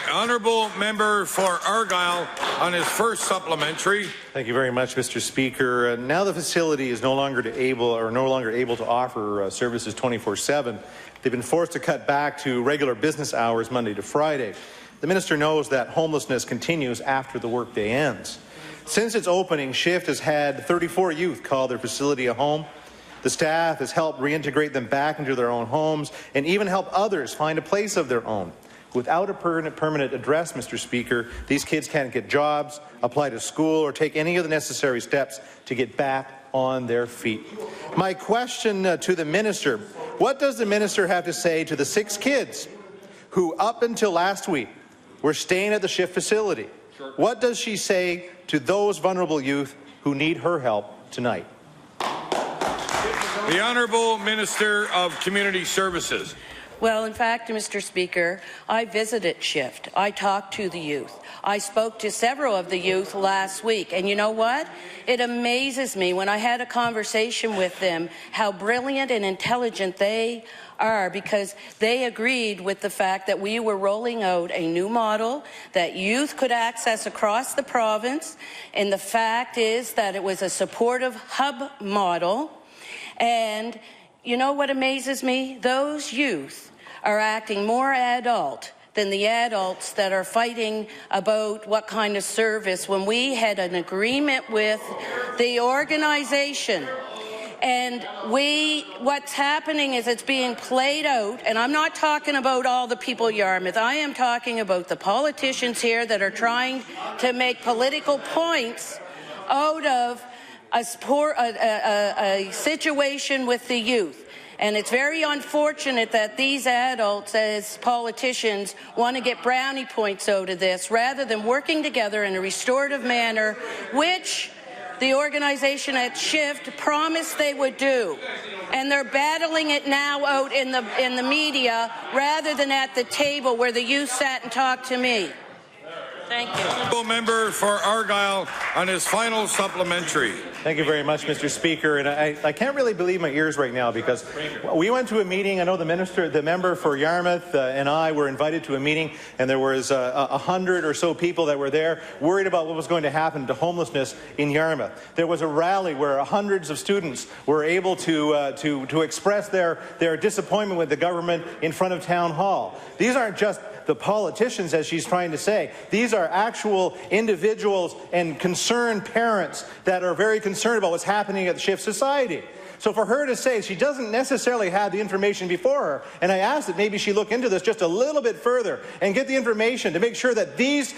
Honourable Member for Argyll on his first supplementary. Thank you very much, Mr. Speaker. Now the facility is no longer able to offer services 24/7. They've been forced to cut back to regular business hours Monday to Friday. The minister knows that homelessness continues after the workday ends. Since its opening, SHIFT has had 34 youth call their facility a home. The staff has helped reintegrate them back into their own homes and even help others find a place of their own. Without a permanent address, Mr. Speaker, these kids can't get jobs, apply to school, or take any of the necessary steps to get back on their feet. My question to the minister, what does the minister have to say to the 6 kids who up until last week were staying at the SHIFT facility? What does she say to those vulnerable youth who need her help tonight? The Honourable Minister of Community Services. Well, in fact, Mr. Speaker, I visited SHIFT. I talked to the youth. I spoke to several of the youth last week, and you know what? It amazes me when I had a conversation with them how brilliant and intelligent they are, because they agreed with the fact that we were rolling out a new model that youth could access across the province, and the fact is that it was a supportive hub model. And you know what amazes me? Those youth are acting more adult than the adults that are fighting about what kind of service, when we had an agreement with the organization. And what's happening is it's being played out, and I'm not talking about all the people in Yarmouth. I am talking about the politicians here that are trying to make political points out of a situation with the youth. And it's very unfortunate that these adults, as politicians, want to get brownie points out of this rather than working together in a restorative manner, which the organization at SHIFT promised they would do. And they're battling it now out in the media rather than at the table where the youth sat and talked to me. Thank you. Honourable Member for Argyll on his final supplementary. Thank you very much, Mr. Speaker. And I can't really believe my ears right now, because we went to a meeting. I know the member for Yarmouth and I were invited to a meeting, and there was 100 or so people that were there worried about what was going to happen to homelessness in Yarmouth. There was a rally where hundreds of students were able to express their disappointment with the government in front of Town Hall. These aren't just the politicians, as she's trying to say. These are actual individuals and concerned parents that are very concerned about what's happening at the Shift Society. So for her to say she doesn't necessarily have the information before her, and I asked that maybe she look into this just a little bit further and get the information to make sure that these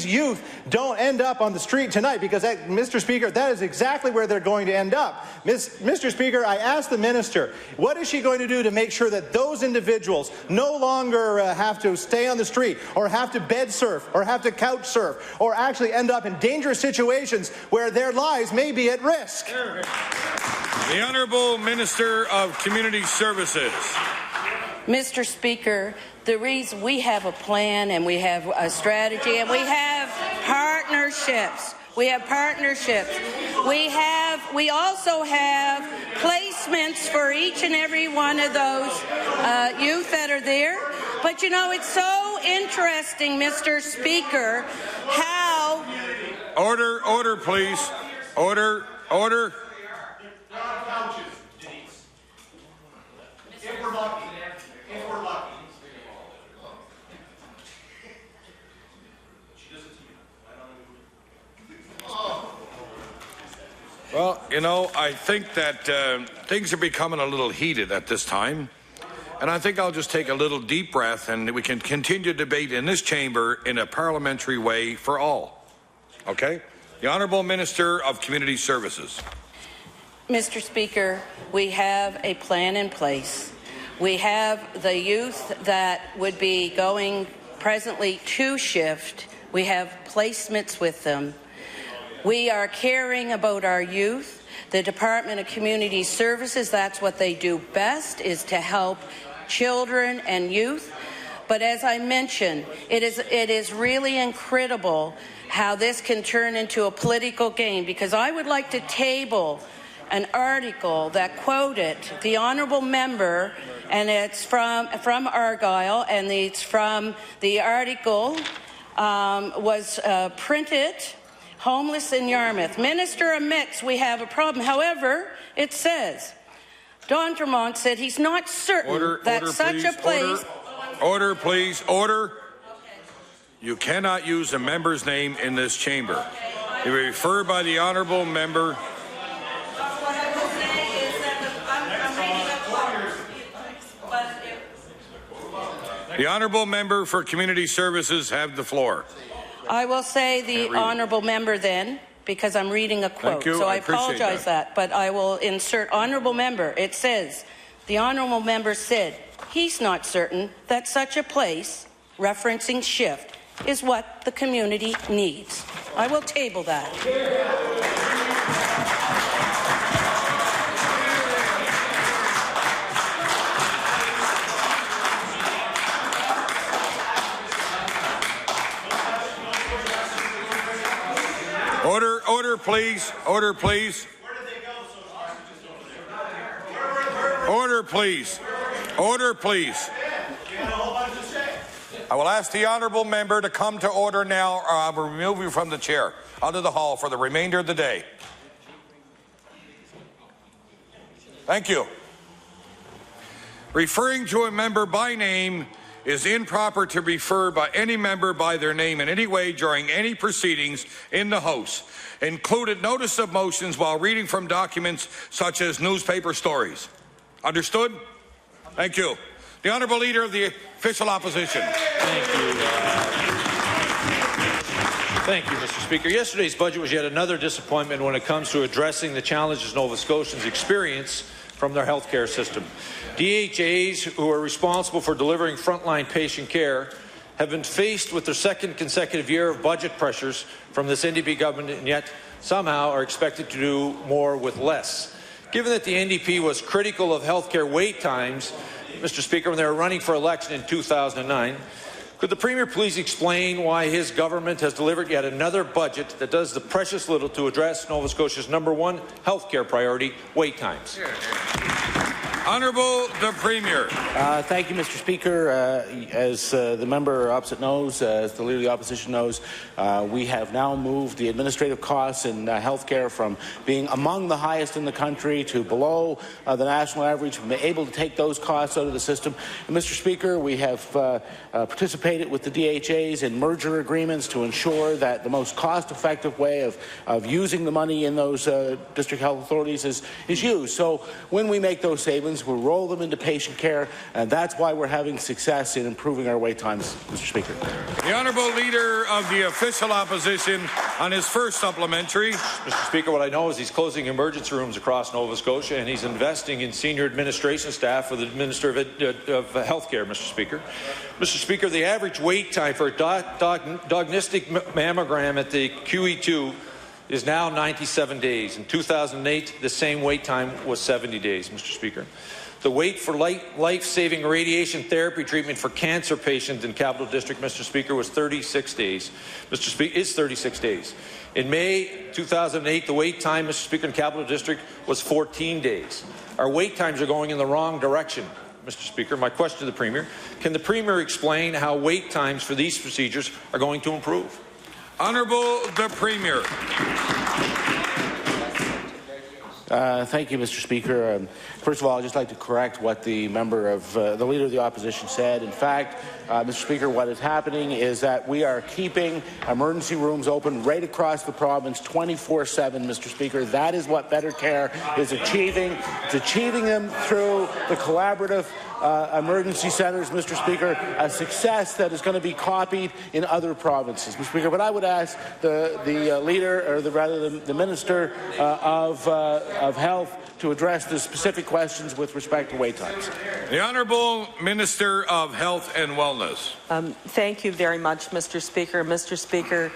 youth don't end up on the street tonight, because Mr. Speaker, that is exactly where they're going to end up. Mr. Speaker, I asked the minister, what is she going to do to make sure that those individuals no longer have to stay on the street or have to bed surf or have to couch surf or actually end up in dangerous situations where their lives may be at risk? The Honourable Minister of Community Services. Mr. Speaker, the reason we have a plan and we have a strategy and we have partnerships. We also have placements for each and every one of those youth that are there. But you know, it's so interesting, Mr. Speaker, how... Order, please. Order. If we're lucky. Well, you know, I think that things are becoming a little heated at this time. And I think I'll just take a little deep breath and we can continue debate in this chamber in a parliamentary way for all. Okay? The Honourable Minister of Community Services. Mr. Speaker, we have a plan in place. We have the youth that would be going presently to Shift. We have placements with them. We are caring about our youth. The Department of Community Services, that's what they do best, is to help children and youth. But as I mentioned, it is really incredible how this can turn into a political game, because I would like to table an article that quoted the Honourable Member, and it's from Argyle, and it's from the article was printed, homeless in Yarmouth. Minister admits we have a problem. However, it says, Don Drummond said he's not certain that such a place... Order, please. Order. You cannot use a member's name in this chamber. You will be referred by the Honourable Member... The Honourable Member for Community Services have the floor. I will say the Honourable Member then, because I'm reading a quote. Thank you. So I apologize that, but I will insert Honourable Member. It says, the Honourable Member said he's not certain that such a place, referencing Shift, is what the community needs. I will table that. Order, please. Order, please. Order, please. Order, please. I will ask the Honourable Member to come to order now, or I will remove you from the chair out of the hall for the remainder of the day. Thank you. Referring to a member by name is improper to refer by any member by their name in any way during any proceedings in the House, included notice of motions while reading from documents such as newspaper stories. Understood? Thank you. The Honourable Leader of the Official Opposition. Thank you. Thank you, Mr. Speaker. Yesterday's budget was yet another disappointment when it comes to addressing the challenges Nova Scotians experience from their health care system. DHAs, who are responsible for delivering frontline patient care, have been faced with their second consecutive year of budget pressures from this NDP government, and yet somehow are expected to do more with less. Given that the NDP was critical of health care wait times, Mr. Speaker, when they were running for election in 2009, could the Premier please explain why his government has delivered yet another budget that does the precious little to address Nova Scotia's #1 health care priority, wait times? Honourable the Premier. Thank you, Mr. Speaker. As the member opposite knows, as the Leader of the Opposition knows, we have now moved the administrative costs in health care from being among the highest in the country to below the national average. We've been able to take those costs out of the system. And, Mr. Speaker, we have participated with the DHAs in merger agreements to ensure that the most cost-effective way of using the money in those district health authorities is used. So when we make those savings, we'll roll them into patient care, and that's why we're having success in improving our wait times, Mr. Speaker. The Honourable Leader of the Official Opposition on his first supplementary. Mr. Speaker, what I know is he's closing emergency rooms across Nova Scotia, and he's investing in senior administration staff for the Minister of Health Care, Mr. Speaker. Mr. Speaker, the average wait time for a diagnostic mammogram at the QE2 is now 97 days. In 2008, the same wait time was 70 days, Mr. Speaker. The wait for life-saving radiation therapy treatment for cancer patients in Capital District, Mr. Speaker, was 36 days. Mr. Speaker, is 36 days. In May 2008, the wait time, Mr. Speaker, in Capital District was 14 days. Our wait times are going in the wrong direction, Mr. Speaker. My question to the Premier, can the Premier explain how wait times for these procedures are going to improve? Honourable the Premier. Thank you, Mr. Speaker. First of all, I'd just like to correct what the member of the Leader of the Opposition said. In fact, Mr. Speaker, what is happening is that we are keeping emergency rooms open right across the province 24/7, Mr. Speaker. That is what Better Care is achieving. It's achieving them through the collaborative emergency centres, Mr. Speaker, a success that is going to be copied in other provinces, Mr. Speaker. But I would ask the Leader, or the Minister of Health, to address the specific questions with respect to wait times. The Honourable Minister of Health and Wellness. Thank you very much, Mr. Speaker. Mr. Speaker,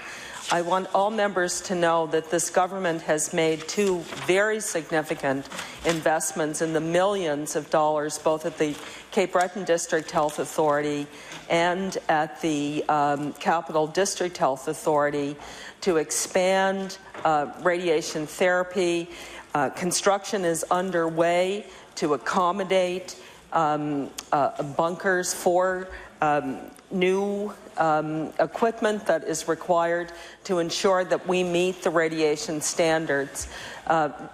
I want all members to know that this government has made two very significant investments in the millions of dollars, both at the Cape Breton District Health Authority and at the Capital District Health Authority, to expand radiation therapy. Construction is underway to accommodate bunkers for new equipment that is required to ensure that we meet the radiation standards,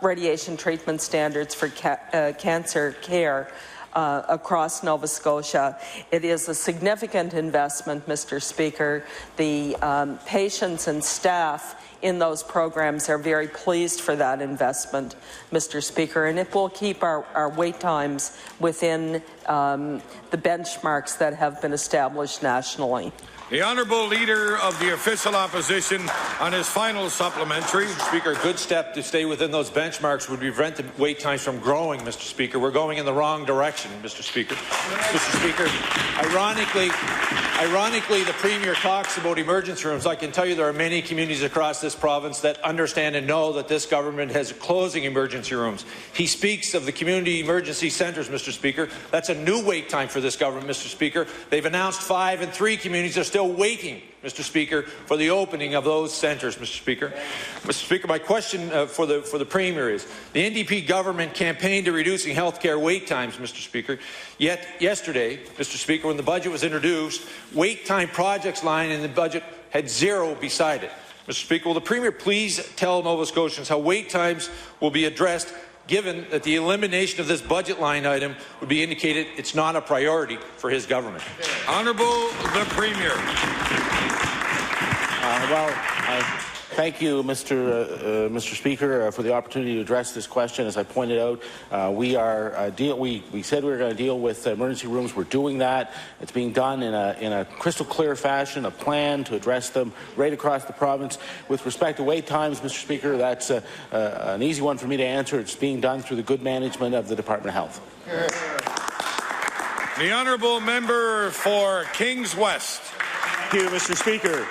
radiation treatment standards for cancer care across Nova Scotia. It is a significant investment, Mr. Speaker. The patients and staff in those programs are very pleased for that investment, Mr. Speaker, and it will keep our wait times within the benchmarks that have been established nationally. The Honourable Leader of the Official Opposition on his final supplementary. Mr. Speaker, a good step to stay within those benchmarks would prevent the wait times from growing, Mr. Speaker. We're going in the wrong direction, Mr. Speaker. Mr. Speaker, ironically, the Premier talks about emergency rooms. I can tell you there are many communities across this province that understand and know that this government has closing emergency rooms. He speaks of the community emergency centres, Mr. Speaker. That's a new wait time for this government, Mr. Speaker. They've announced 5 and 3 communities are still waiting, Mr. Speaker, for the opening of those centres, Mr. Speaker. Mr. Speaker, my question for the Premier is, the NDP government campaigned to reducing health care wait times, Mr. Speaker, yet yesterday, Mr. Speaker, when the budget was introduced, wait time projects line in the budget had 0 beside it. Mr. Speaker, will the Premier please tell Nova Scotians how wait times will be addressed, given that the elimination of this budget line item would be indicated it's not a priority for his government? Honourable the Premier. Thank you, Mr. Speaker, for the opportunity to address this question. As I pointed out, we said we were going to deal with emergency rooms. We're doing that. It's being done in a crystal clear fashion, a plan to address them right across the province. With respect to wait times, Mr. Speaker, that's an easy one for me to answer. It's being done through the good management of the Department of Health. The Honourable Member for Kings West. Thank you, Mr. Speaker.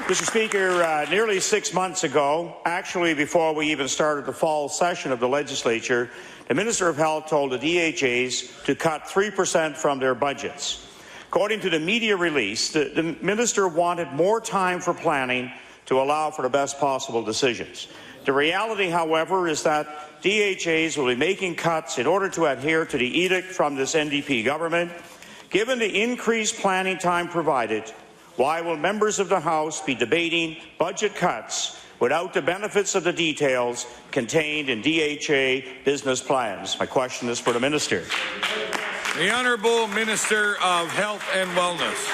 Mr. Speaker, nearly 6 months ago, actually before we even started the fall session of the legislature, the Minister of Health told the DHAs to cut 3% from their budgets. According to the media release, the Minister wanted more time for planning to allow for the best possible decisions. The reality, however, is that DHAs will be making cuts in order to adhere to the edict from this NDP government. Given the increased planning time provided, why will members of the House be debating budget cuts without the benefits of the details contained in DHA business plans? My question is for the Minister. The Honourable Minister of Health and Wellness.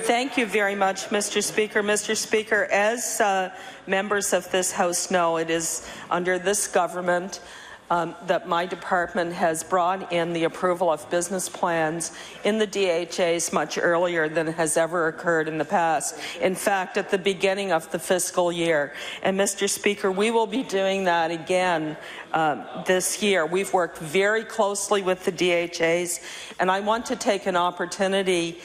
Thank you very much, Mr. Speaker. Mr. Speaker, as members of this House know, it is under this government that my department has brought in the approval of business plans in the DHAs much earlier than has ever occurred in the past. In fact, at the beginning of the fiscal year. And Mr. Speaker, we will be doing that again this year. We've worked very closely with the DHAs, and I want to take an opportunity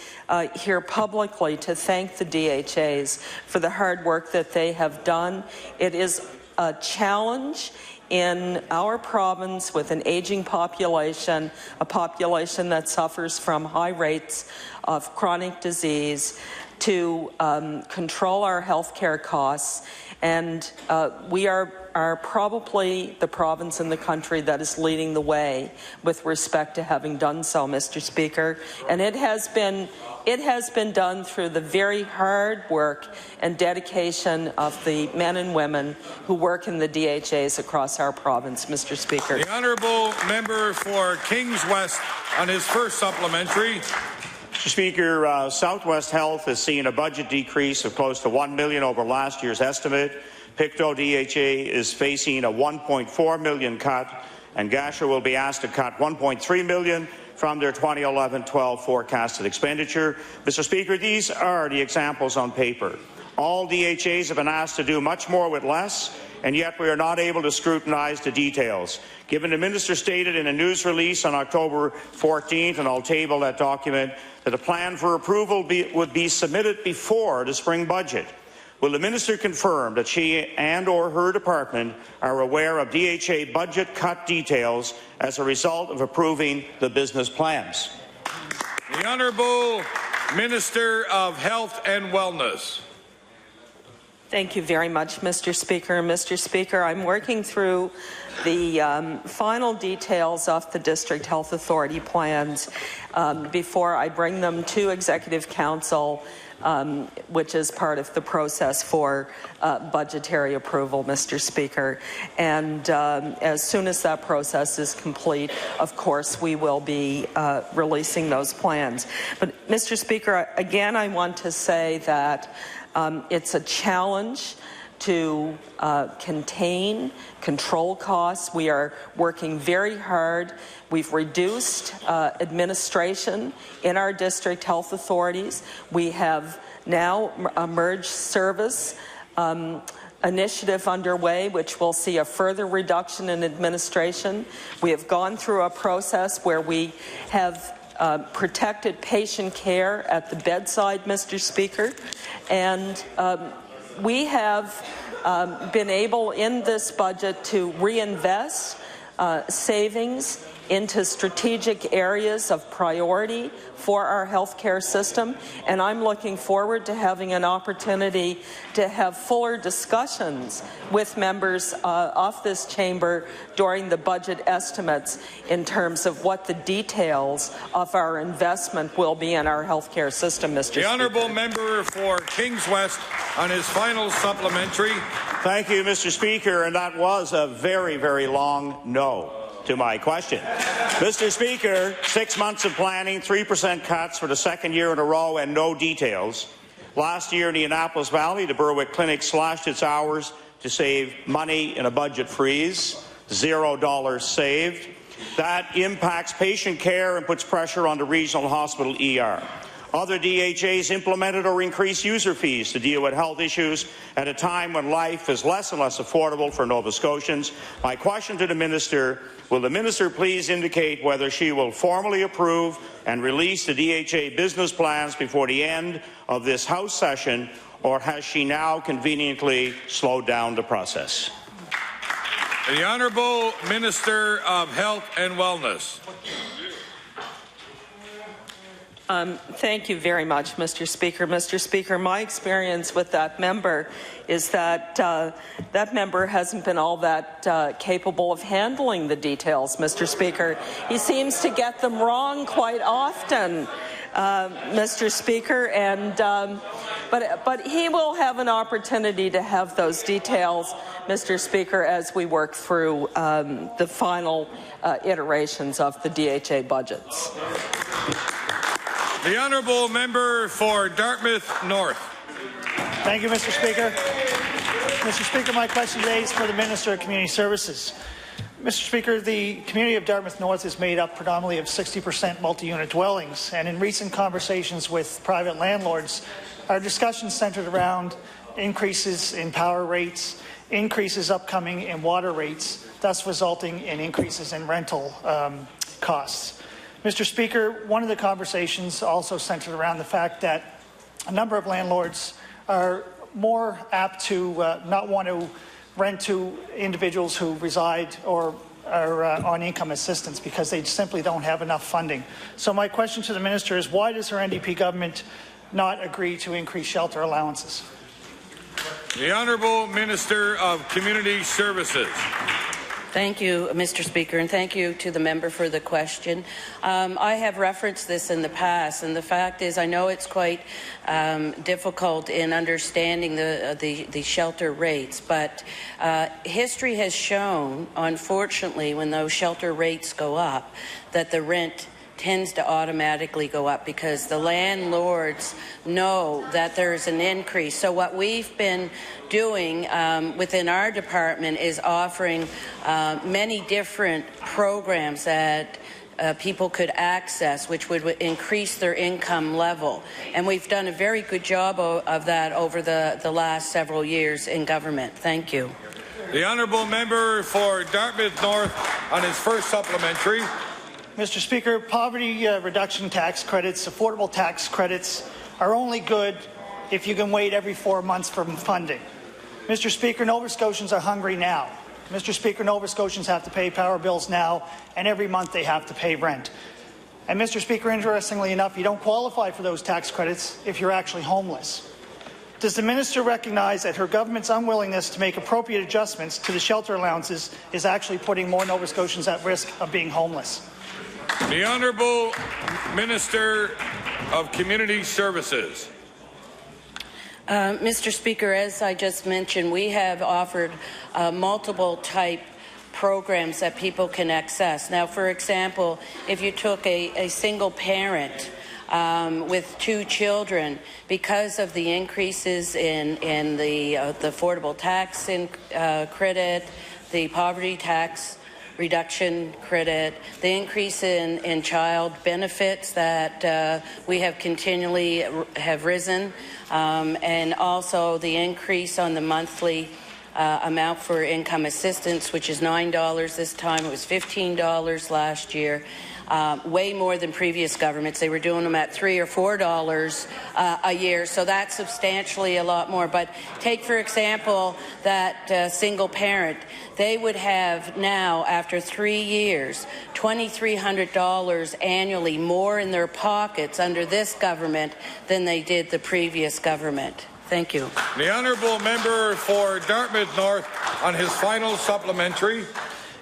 here publicly to thank the DHAs for the hard work that they have done. It is a challenge in our province with an aging population, a population that suffers from high rates of chronic disease, to control our health care costs. And we are probably the province in the country that is leading the way with respect to having done so, Mr. Speaker. And it has been done through the very hard work and dedication of the men and women who work in the DHAs across our province, Mr. Speaker. The Honourable Member for Kings West on his first supplementary. Mr. Speaker, Southwest Health has seen a budget decrease of close to $1 million over last year's estimate. Pictou DHA is facing a $1.4 million cut, and Gasha will be asked to cut $1.3 million from their 2011-12 forecasted expenditure. Mr. Speaker, these are the examples on paper. All DHAs have been asked to do much more with less, and yet we are not able to scrutinize the details. Given the Minister stated in a news release on October 14th, and I'll table that document, that a plan for approval would be submitted before the spring budget, will the Minister confirm that she and/or her department are aware of DHA budget cut details as a result of approving the business plans? The Honourable Minister of Health and Wellness. Thank you very much, Mr. Speaker. Mr. Speaker, I'm working through the final details of the District Health Authority plans before I bring them to Executive Council, which is part of the process for budgetary approval, Mr. Speaker. And as soon as that process is complete, of course, we will be releasing those plans. But, Mr. Speaker, again, I want to say that it's a challenge to control costs. We are working very hard. We've reduced administration in our district health authorities. We have now a merged service initiative underway, which will see a further reduction in administration. We have gone through a process where we have protected patient care at the bedside, Mr. Speaker, and we have been able in this budget to reinvest savings into strategic areas of priority for our healthcare system, and I'm looking forward to having an opportunity to have fuller discussions with members of this chamber during the budget estimates in terms of what the details of our investment will be in our healthcare system, Mr. Speaker. The Honourable Member for Kings West on his final supplementary. Thank you, Mr. Speaker, and that was a very, very long no to my question. Mr. Speaker, 6 months of planning, 3% cuts for the second year in a row, and no details. Last year in the Annapolis Valley, the Berwick Clinic slashed its hours to save money in a budget freeze, $0 saved. That impacts patient care and puts pressure on the regional hospital ER. Other DHAs implemented or increased user fees to deal with health issues at a time when life is less and less affordable for Nova Scotians. My question to the Minister, will the Minister please indicate whether she will formally approve and release the DHA business plans before the end of this House session, or has she now conveniently slowed down the process? The Honourable Minister of Health and Wellness. Thank you very much, Mr. Speaker. Mr. Speaker, my experience with that member is that that member hasn't been all that capable of handling the details, Mr. Speaker. He seems to get them wrong quite often, Mr. Speaker, and but he will have an opportunity to have those details, Mr. Speaker, as we work through the final iterations of the DHA budgets. The Honourable Member for Dartmouth North. Thank you, Mr. Speaker. Mr. Speaker, my question today is for the Minister of Community Services. Mr. Speaker, the community of Dartmouth North is made up predominantly of 60% multi-unit dwellings, and in recent conversations with private landlords, our discussions centered around increases in power rates, increases upcoming in water rates, thus resulting in increases in rental costs. Mr. Speaker, one of the conversations also centered around the fact that a number of landlords are more apt to not want to rent to individuals who reside or are on income assistance because they simply don't have enough funding. So my question to the Minister is, why does her NDP government not agree to increase shelter allowances? The Honourable Minister of Community Services. Thank you, Mr. Speaker, and thank you to the member for the question. I have referenced this in the past, and the fact is I know it's quite difficult in understanding the shelter rates, but history has shown, unfortunately, when those shelter rates go up, that the rent tends to automatically go up because the landlords know that there's an increase. So what we've been doing within our department is offering many different programs that people could access, which would increase their income level. And we've done a very good job of that over the last several years in government. Thank you. The Honourable Member for Dartmouth North on his first supplementary. Mr. Speaker, poverty reduction tax credits, affordable tax credits are only good if you can wait every 4 months for funding. Mr. Speaker, Nova Scotians are hungry now. Mr. Speaker, Nova Scotians have to pay power bills now, and every month they have to pay rent. And Mr. Speaker, interestingly enough, you don't qualify for those tax credits if you're actually homeless. Does the Minister recognize that her government's unwillingness to make appropriate adjustments to the shelter allowances is actually putting more Nova Scotians at risk of being homeless? The Honourable Minister of Community Services. Mr. Speaker, as I just mentioned, we have offered multiple type programs that people can access. Now, for example, if you took a single parent with 2 children, because of the increases in the affordable tax credit, the poverty tax reduction credit, the increase in child benefits that we have continually have risen, and also the increase on the monthly amount for income assistance, which is $9 this time. It was $15 last year. Way more than previous governments. They were doing them at $3 or $4 a year, so that's substantially a lot more. But take, for example, that single parent. They would have now, after 3 years, $2,300 annually more in their pockets under this government than they did the previous government. Thank you. The Honourable Member for Dartmouth North on his final supplementary.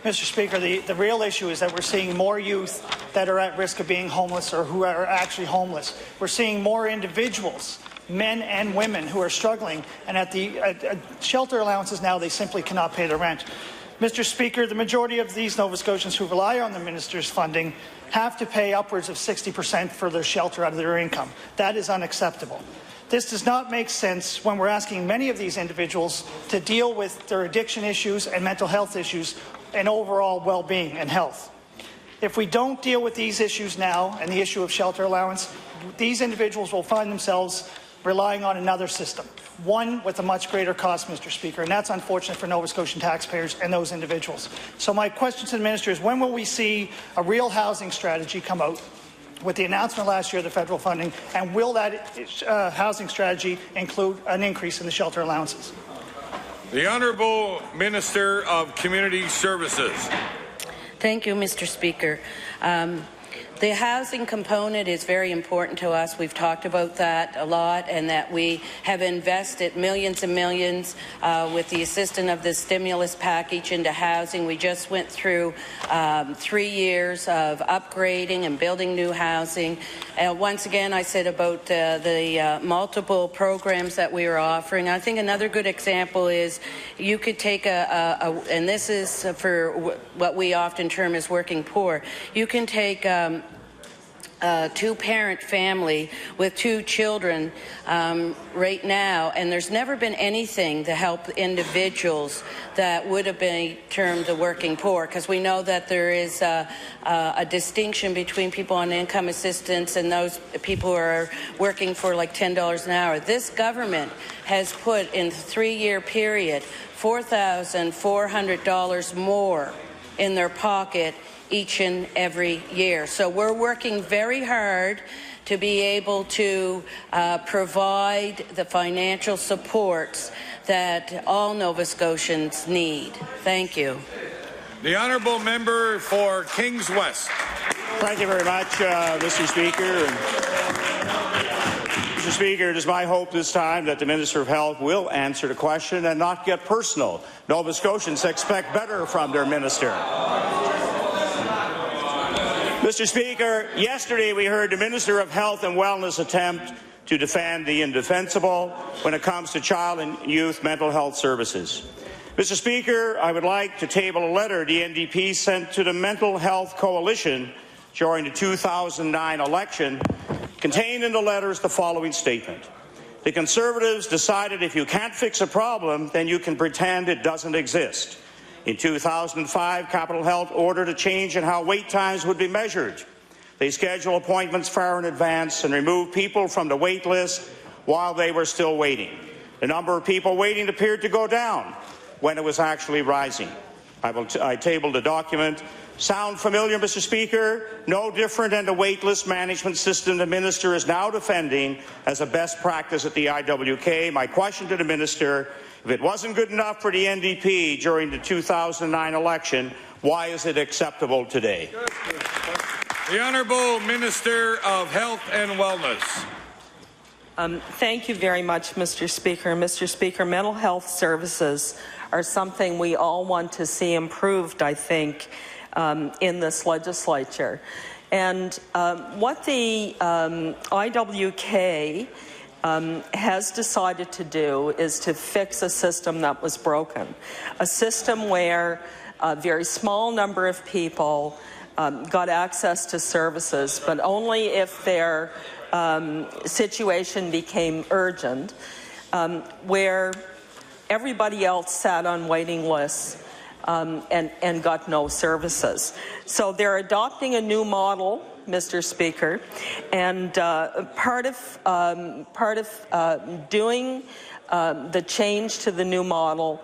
Mr. Speaker, the real issue is that we're seeing more youth that are at risk of being homeless or who are actually homeless. We're seeing more individuals, men and women, who are struggling, and at the shelter allowances now, they simply cannot pay the rent. Mr. Speaker, the majority of these Nova Scotians who rely on the minister's funding have to pay upwards of 60% for their shelter out of their income. That is unacceptable. This does not make sense when we're asking many of these individuals to deal with their addiction issues and mental health issues and overall well-being and health. If we don't deal with these issues now and the issue of shelter allowance, these individuals will find themselves relying on another system, one with a much greater cost, Mr. Speaker, and that's unfortunate for Nova Scotian taxpayers and those individuals. So my question to the Minister is, when will we see a real housing strategy come out with the announcement last year of the federal funding, and will that housing strategy include an increase in the shelter allowances? The Honourable Minister of Community Services. Thank you, Mr. Speaker. The housing component is very important to us. We've talked about that a lot, and that we have invested millions and millions with the assistance of the stimulus package into housing. We just went through 3 years of upgrading and building new housing. Once again, I said about the multiple programs that we are offering. I think another good example is you could take and this is for what we often term as working poor. You can take a two-parent family with 2 children right now, and there's never been anything to help individuals that would have been termed the working poor, because we know that there is a distinction between people on income assistance and those people who are working for like $10 an hour. This government has put in the 3-year period $4,400 more in their pocket each and every year. So we're working very hard to be able to provide the financial supports that all Nova Scotians need. Thank you. The Honourable Member for Kings West. Thank you very much, Mr. Speaker. Mr. Speaker, it is my hope this time that the Minister of Health will answer the question and not get personal. Nova Scotians expect better from their minister. Mr. Speaker, yesterday we heard the Minister of Health and Wellness attempt to defend the indefensible when it comes to child and youth mental health services. Mr. Speaker, I would like to table a letter the NDP sent to the Mental Health Coalition during the 2009 election. Contained in the letter is the following statement. The Conservatives decided if you can't fix a problem, then you can pretend it doesn't exist. In 2005, Capitol Health ordered a change in how wait times would be measured. They scheduled appointments far in advance and removed people from the wait list while they were still waiting. The number of people waiting appeared to go down when it was actually rising. I tabled the document. Sound familiar, Mr. Speaker? No different than the wait list management system the Minister is now defending as a best practice at the IWK. My question to the Minister: if it wasn't good enough for the NDP during the 2009 election, why is it acceptable today? The Honourable Minister of Health and Wellness. Thank you very much, Mr. Speaker. Mr. Speaker, mental health services are something we all want to see improved, I think, in this legislature. And what the IWK has decided to do is to fix a system that was broken, a system where a very small number of people got access to services, but only if their situation became urgent, where everybody else sat on waiting lists and got no services. So they're adopting a new model, Mr. Speaker, and part of doing the change to the new model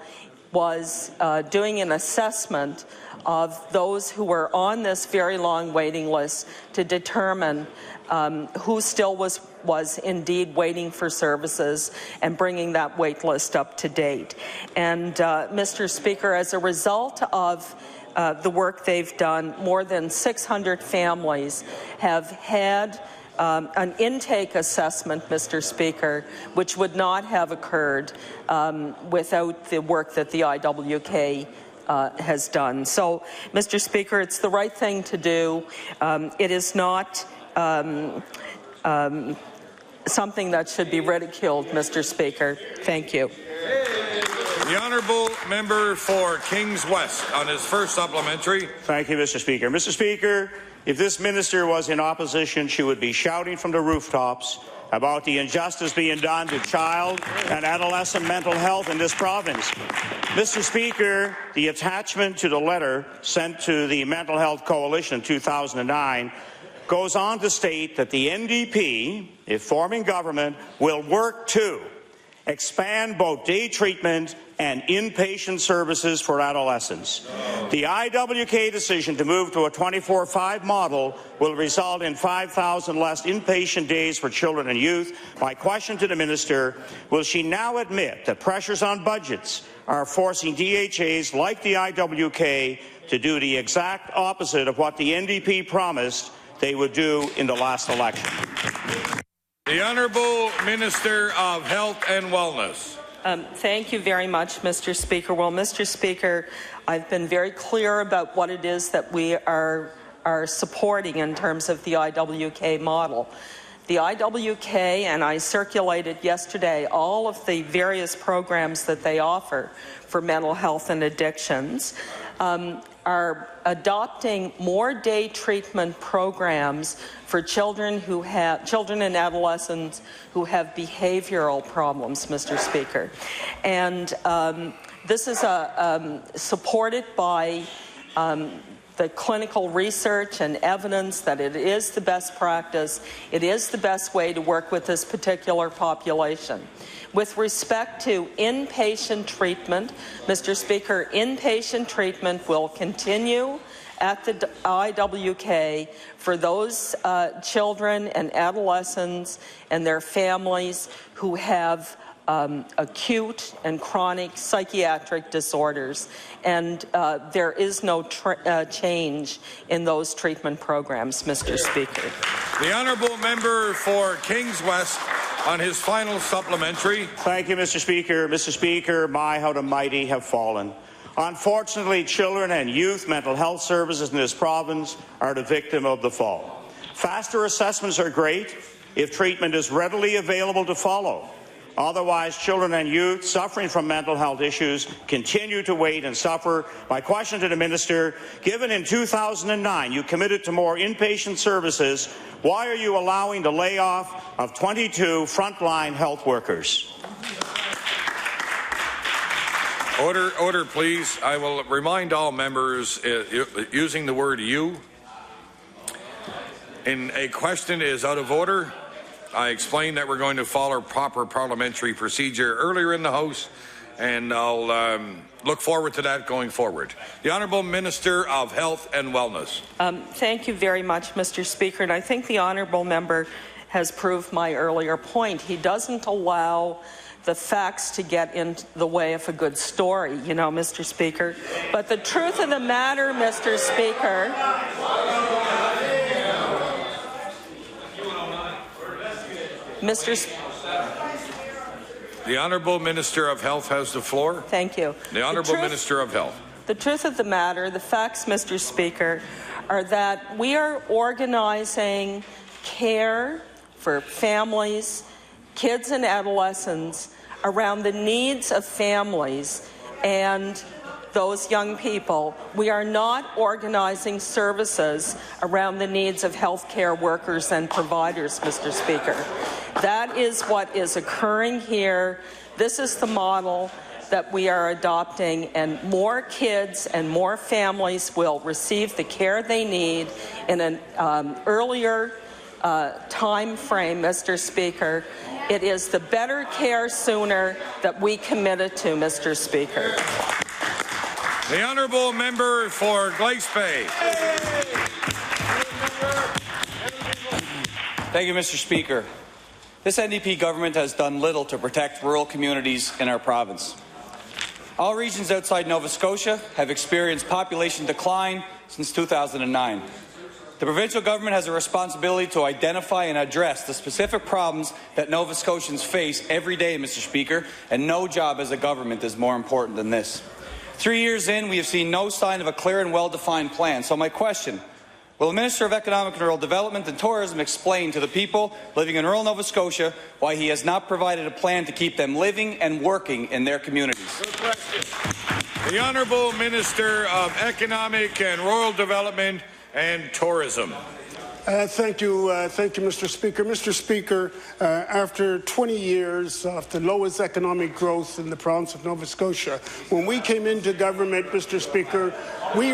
was doing an assessment of those who were on this very long waiting list to determine who still was indeed waiting for services and bringing that wait list up to date. And Mr. Speaker, as a result of the work they've done, more than 600 families have had an intake assessment, Mr. Speaker, which would not have occurred without the work that the IWK has done. So, Mr. Speaker, it's the right thing to do. It is not something that should be ridiculed, Mr. Speaker. Thank you. The Honourable Member for Kings West on his first supplementary. Thank you, Mr. Speaker. Mr. Speaker, if this minister was in opposition, she would be shouting from the rooftops about the injustice being done to child and adolescent mental health in this province. Mr. Speaker, the attachment to the letter sent to the Mental Health Coalition in 2009 goes on to state that the NDP, if forming government, will work to expand both day treatment and inpatient services for adolescents. The IWK decision to move to a 24/5 model will result in 5,000 less inpatient days for children and youth. My question to the minister: will she now admit that pressures on budgets are forcing DHAs like the IWK to do the exact opposite of what the NDP promised they would do in the last election. The Honourable Minister of Health and Wellness. Thank you very much, Mr. Speaker. Well, Mr. Speaker, I've been very clear about what it is that we are supporting in terms of the IWK model. The IWK, and I circulated yesterday all of the various programs that they offer for mental health and addictions, are adopting more day treatment programs for children and adolescents who have behavioral problems, Mr. Speaker. And this is supported by the clinical research and evidence that it is the best practice, it is the best way to work with this particular population. With respect to inpatient treatment, Mr. Speaker, inpatient treatment will continue at the IWK for those children and adolescents and their families who have acute and chronic psychiatric disorders, and there is no change in those treatment programs, Mr. Speaker. The Honourable Member for Kings West on his final supplementary. Thank you, Mr. Speaker. Mr. Speaker, my, how the mighty have fallen. Unfortunately, children and youth mental health services in this province are the victim of the fall. Faster assessments are great if treatment is readily available to follow. Otherwise, children and youth suffering from mental health issues continue to wait and suffer. My question to the Minister, given in 2009 you committed to more inpatient services, why are you allowing the layoff of 22 frontline health workers? Order, please. I will remind all members using the word "you" in a question is out of order. I explained that we're going to follow proper parliamentary procedure earlier in the House, and I'll look forward to that going forward. The Honourable Minister of Health and Wellness. Thank you very much, Mr. Speaker, and I think the Honourable Member has proved my earlier point. He doesn't allow the facts to get in the way of a good story, you know, Mr. Speaker. But the truth of the matter, Mr. Speaker, The Honourable Minister of Health has the floor. Thank you. The Honourable Minister of Health. The truth of the matter, the facts, Mr. Speaker, are that we are organizing care for families, kids and adolescents around the needs of families and those young people. We are not organizing services around the needs of healthcare workers and providers, Mr. Speaker. That is what is occurring here. This is the model that we are adopting, and more kids and more families will receive the care they need in an earlier time frame, Mr. Speaker. It is the better care sooner that we committed to, Mr. Speaker. The Honourable Member for Glace Bay. Thank you, Mr. Speaker. This NDP government has done little to protect rural communities in our province. All regions outside Nova Scotia have experienced population decline since 2009. The provincial government has a responsibility to identify and address the specific problems that Nova Scotians face every day, Mr. Speaker, and no job as a government is more important than this. 3 years in, we have seen no sign of a clear and well-defined plan. So my question, will the Minister of Economic and Rural Development and Tourism explain to the people living in rural Nova Scotia why he has not provided a plan to keep them living and working in their communities? The Honourable Minister of Economic and Rural Development and Tourism. Thank you, Mr. Speaker. Mr. Speaker, after 20 years of the lowest economic growth in the province of Nova Scotia, when we came into government, Mr. Speaker, we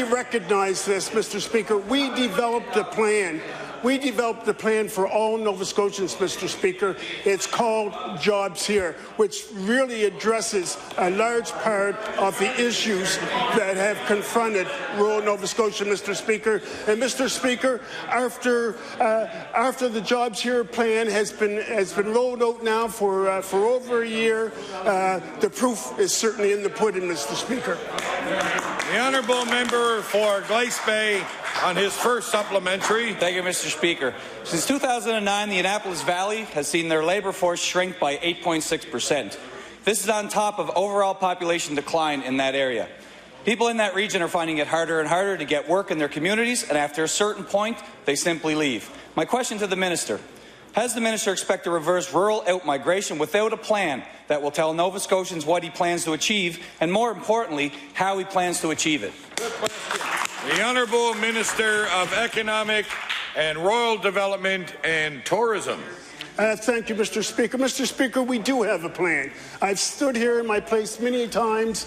recognized this, Mr. Speaker. We developed a plan. We developed a plan for all Nova Scotians, Mr. Speaker. It's called Jobs Here, which really addresses a large part of the issues that have confronted rural Nova Scotia, Mr. Speaker. And, Mr. Speaker, after the Jobs Here plan has been rolled out now for over a year, the proof is certainly in the pudding, Mr. Speaker. The Honourable Member for Glace Bay, on his first supplementary. Thank you, Mr. Speaker. Since 2009, the Annapolis Valley has seen their labour force shrink by 8.6%. This is on top of overall population decline in that area. People in that region are finding it harder and harder to get work in their communities, and after a certain point, they simply leave. My question to the Minister: has the Minister expect to reverse rural out-migration without a plan that will tell Nova Scotians what he plans to achieve, and more importantly, how he plans to achieve it? The Honourable Minister of Economic and Rural Development and Tourism. Thank you, Mr. Speaker. Mr. Speaker, we do have a plan. I've stood here in my place many times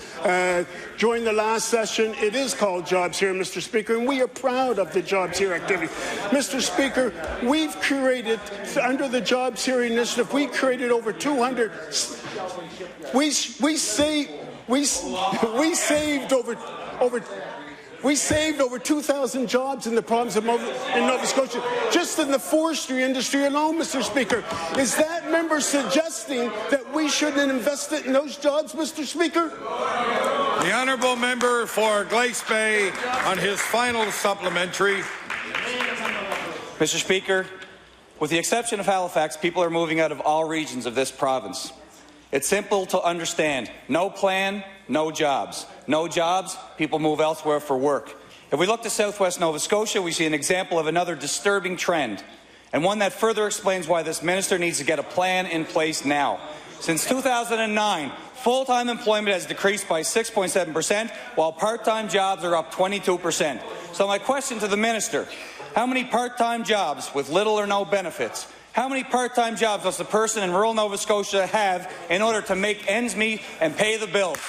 during the last session. It is called Jobs Here, Mr. Speaker, and we are proud of the Jobs Here activity. Mr. Speaker, we've created, under the Jobs Here initiative, we created over 200. We saved over 2,000 jobs in the province of Nova Scotia, just in the forestry industry alone, Mr. Speaker. Is that member suggesting that we shouldn't invest in those jobs, Mr. Speaker? The Honourable Member for Glace Bay on his final supplementary. Mr. Speaker, with the exception of Halifax, people are moving out of all regions of this province. It's simple to understand. No plan, no jobs. No jobs, people move elsewhere for work. If we look to southwest Nova Scotia, we see an example of another disturbing trend, and one that further explains why this minister needs to get a plan in place now. Since 2009, full-time employment has decreased by 6.7%, while part-time jobs are up 22%. So my question to the minister: how many part-time jobs with little or no benefits? How many part-time jobs does the person in rural Nova Scotia have in order to make ends meet and pay the bills?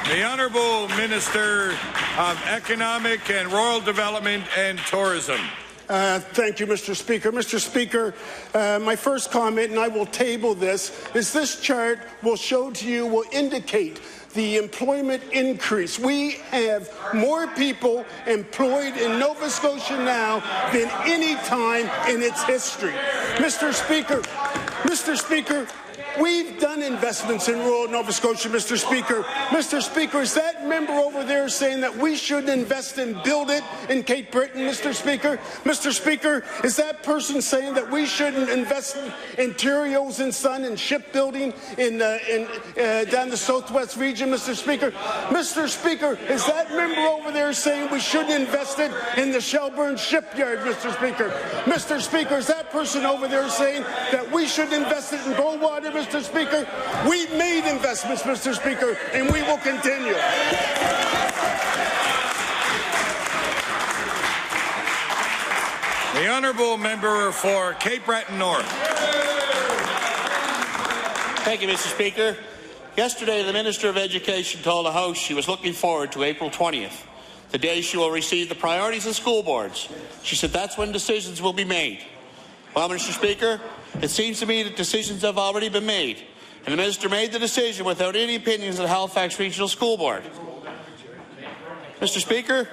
The Honourable Minister of Economic and Rural Development and Tourism. Thank you, Mr. Speaker. Mr. Speaker, my first comment, and I will table this, is this chart will show to you, will indicate the employment increase. We have more people employed in Nova Scotia now than any time in its history. Mr. Speaker, we've done investments in rural Nova Scotia, Mr. Speaker. Mr. Speaker, is that member over there saying that we shouldn't invest and build it in Cape Breton, Mr. Speaker? Mr. Speaker, is that person saying that we shouldn't invest in Ontario's and Son and shipbuilding down the southwest region, Mr. Speaker? Mr. Speaker, is that member over there saying we shouldn't invest it in the Shelburne shipyard, Mr. Speaker? Mr. Speaker, is that person over there saying that we should invest it in Goldwater, Mr. Speaker? We've made investments, Mr. Speaker, and we will continue. The Honourable Member for Cape Breton North. Thank you, Mr. Speaker. Yesterday, the Minister of Education told the House she was looking forward to April 20th, the day she will receive the priorities of school boards. She said that's when decisions will be made. Well, Mr. Speaker, it seems to me that decisions have already been made, and the Minister made the decision without any opinions of the Halifax Regional School Board. Mr. Speaker,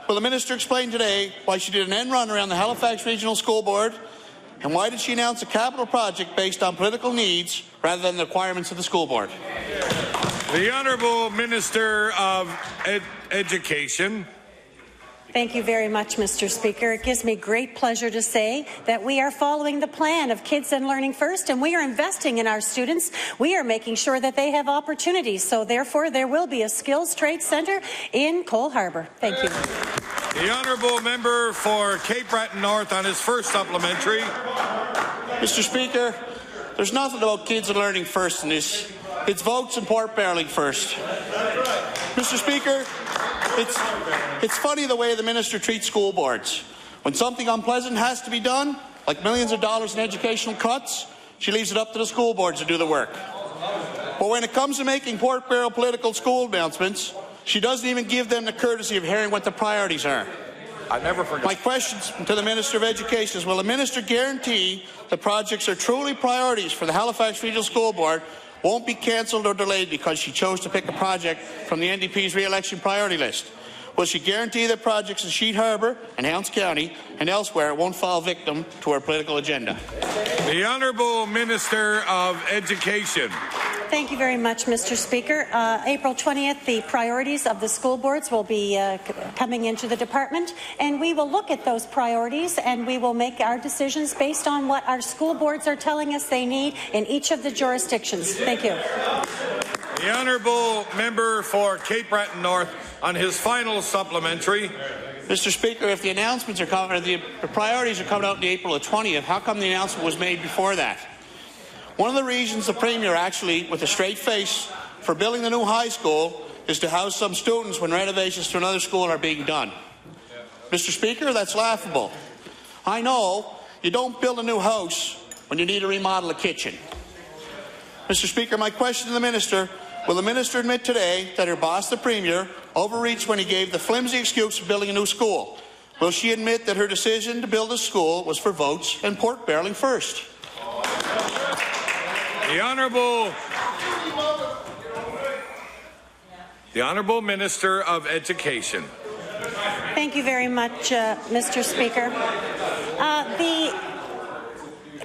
will the Minister explain today why she did an end run around the Halifax Regional School Board, and why did she announce a capital project based on political needs rather than the requirements of the school board? The Honourable Minister of Education. Thank you very much, Mr. Speaker. It gives me great pleasure to say that we are following the plan of Kids and Learning First, and we are investing in our students. We are making sure that they have opportunities. So, therefore, there will be a skills trade centre in Cole Harbour. Thank you. The Honourable Member for Cape Breton North on his first supplementary. Mr. Speaker, there's nothing about Kids and Learning First in this. It's votes and port barreling first. Mr. Speaker, it's funny the way the Minister treats school boards. When something unpleasant has to be done, like millions of dollars in educational cuts, she leaves it up to the school boards to do the work. But when it comes to making Port Barrel political school announcements, she doesn't even give them the courtesy of hearing what the priorities are. I never forget. My question to the Minister of Education is, will the Minister guarantee the projects are truly priorities for the Halifax Regional School Board, won't be cancelled or delayed because she chose to pick a project from the NDP's re-election priority list? Will she guarantee that projects in Sheet Harbour and Ounce County and elsewhere won't fall victim to her political agenda? The Honourable Minister of Education. Thank you very much, Mr. Speaker. April 20th, the priorities of the school boards will be coming into the department, and we will look at those priorities and we will make our decisions based on what our school boards are telling us they need in each of the jurisdictions. Thank you. The Honourable Member for Cape Breton North on his final supplementary. Mr. Speaker, if the announcements are coming, or the priorities are coming out in April 20th, how come the announcement was made before that? One of the reasons the Premier actually, with a straight face, for building the new high school is to house some students when renovations to another school are being done. Mr. Speaker, that's laughable. I know you don't build a new house when you need to remodel a kitchen. Mr. Speaker, my question to the Minister, will the Minister admit today that her boss, the Premier, overreached when he gave the flimsy excuse of building a new school? Will she admit that her decision to build a school was for votes and pork barreling first? The Honourable Minister of Education. Thank you very much, Mr. Speaker. The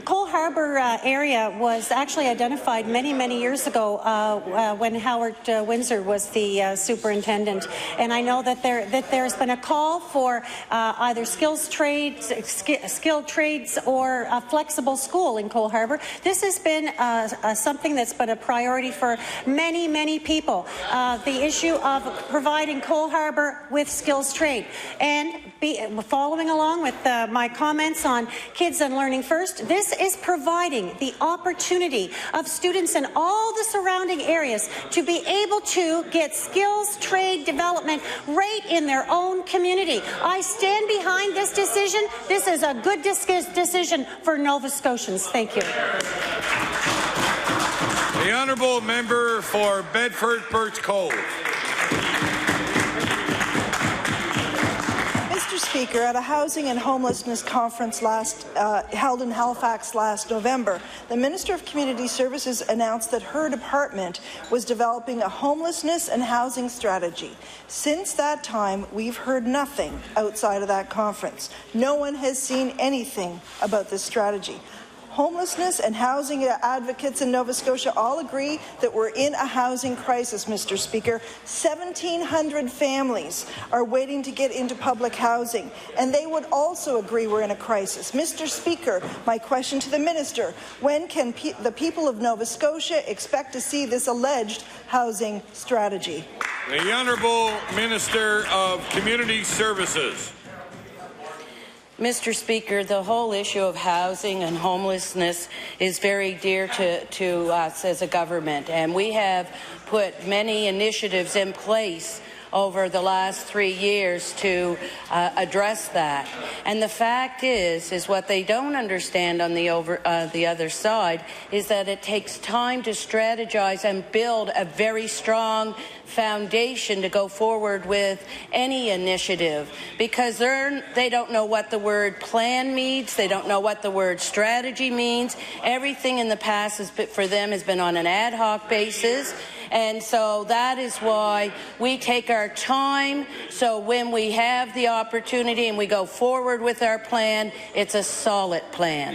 Cole Harbour area was actually identified many, many years ago when Howard Windsor was the superintendent, and I know that there's been a call for either skilled trades or a flexible school in Cole Harbour. This has been something that's been a priority for many, many people. The issue of providing Cole Harbour with skills trade, and following along with my comments on Kids and Learning First, this is providing the opportunity of students in all the surrounding areas to be able to get skills trade development right in their own community. I stand behind this decision. This is a good decision for Nova Scotians. Thank you. The Honourable Member for Bedford Birch Cove. Mr. Speaker, at a housing and homelessness conference held in Halifax last November, the Minister of Community Services announced that her department was developing a homelessness and housing strategy. Since that time, we've heard nothing outside of that conference. No one has seen anything about this strategy. Homelessness and housing advocates in Nova Scotia all agree that we're in a housing crisis, Mr. Speaker. 1,700 families are waiting to get into public housing, and they would also agree we're in a crisis. Mr. Speaker, my question to the Minister, when can the people of Nova Scotia expect to see this alleged housing strategy? The Honourable Minister of Community Services. Mr. Speaker, the whole issue of housing and homelessness is very dear to us as a government, and we have put many initiatives in place over the last 3 years to address that. And the fact is what they don't understand on the other side is that it takes time to strategize and build a very strong foundation to go forward with any initiative, because they don't know what the word plan means, they don't know what the word strategy means. Everything in the past for them has been on an ad hoc basis. And so that is why we take our time, so when we have the opportunity and we go forward with our plan, it's a solid plan.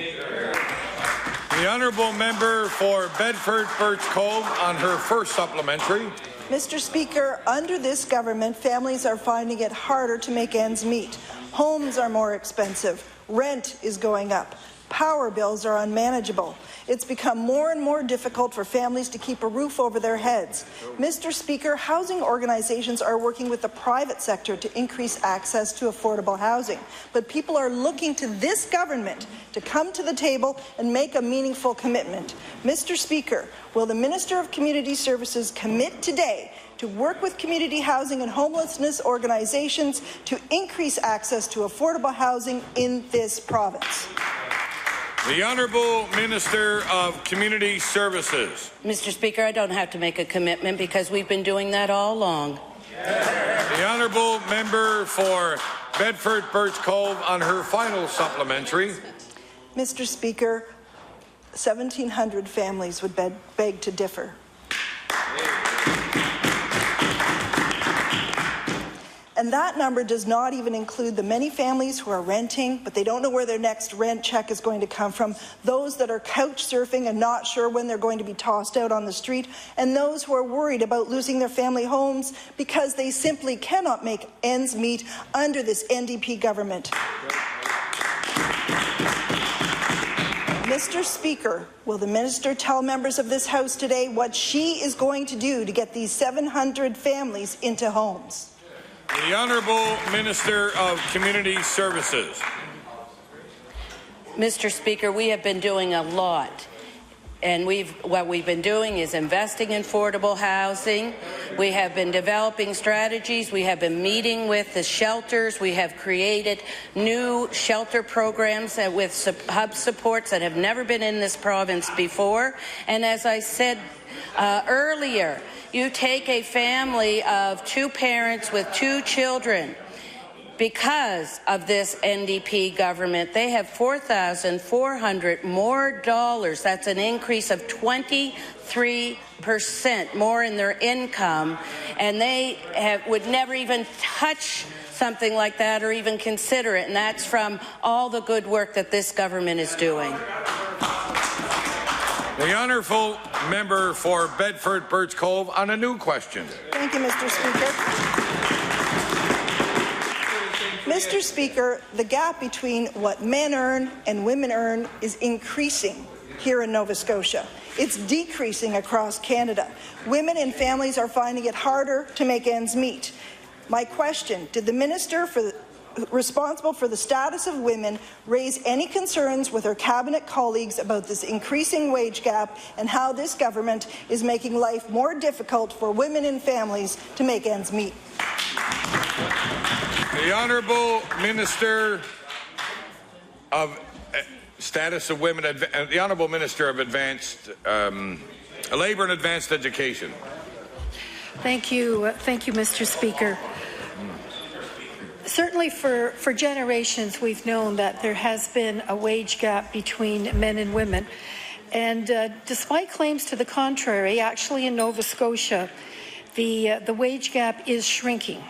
The Honourable Member for Bedford Birch Cove on her first supplementary. Mr. Speaker, under this government, families are finding it harder to make ends meet. Homes are more expensive. Rent is going up. Power bills are unmanageable. It's become more and more difficult for families to keep a roof over their heads. Mr. Speaker, housing organizations are working with the private sector to increase access to affordable housing. But people are looking to this government to come to the table and make a meaningful commitment. Mr. Speaker, will the Minister of Community Services commit today to work with community housing and homelessness organizations to increase access to affordable housing in this province? The Honourable Minister of Community Services. Mr. Speaker, I don't have to make a commitment because we've been doing that all along. The Honourable Member for Bedford Birch Cove on her final supplementary. Mr. Speaker, 1,700 families would beg to differ. And that number does not even include the many families who are renting, but they don't know where their next rent check is going to come from, those that are couch surfing and not sure when they're going to be tossed out on the street, and those who are worried about losing their family homes because they simply cannot make ends meet under this NDP government. Mr. Speaker, will the minister tell members of this House today what she is going to do to get these 700 families into homes? The Honourable Minister of Community Services. Mr. Speaker, we have been doing a lot. And what we've been doing is investing in affordable housing. We have been developing strategies. We have been meeting with the shelters. We have created new shelter programs with hub supports that have never been in this province before. And as I said earlier, you take a family of 2 parents with 2 children. Because of this NDP government, they have $4,400 more dollars. That's an increase of 23% more in their income, and they would never even touch something like that or even consider it, and that's from all the good work that this government is doing. The Honourable Member for Bedford Birch Cove on a new question. Thank you, Mr. Speaker. Mr. Speaker, the gap between what men earn and women earn is increasing here in Nova Scotia. It's decreasing across Canada. Women and families are finding it harder to make ends meet. My question, did the minister responsible for the status of women raise any concerns with her cabinet colleagues about this increasing wage gap and how this government is making life more difficult for women and families to make ends meet? The Honourable Minister of Status of Women, the Honourable Minister of Advanced Labour and Advanced Education. Thank you, Mr. Speaker. Certainly for generations we've known that there has been a wage gap between men and women. And despite claims to the contrary, actually in Nova Scotia, the wage gap is shrinking.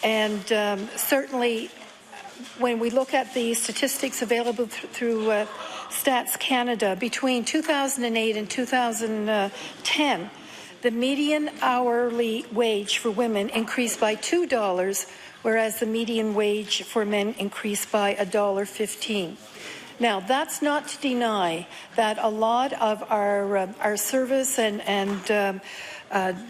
And certainly when we look at the statistics available through Stats Canada, between 2008 and 2010, the median hourly wage for women increased by $2, whereas the median wage for men increased by $1.15. Now, that's not to deny that a lot of our service and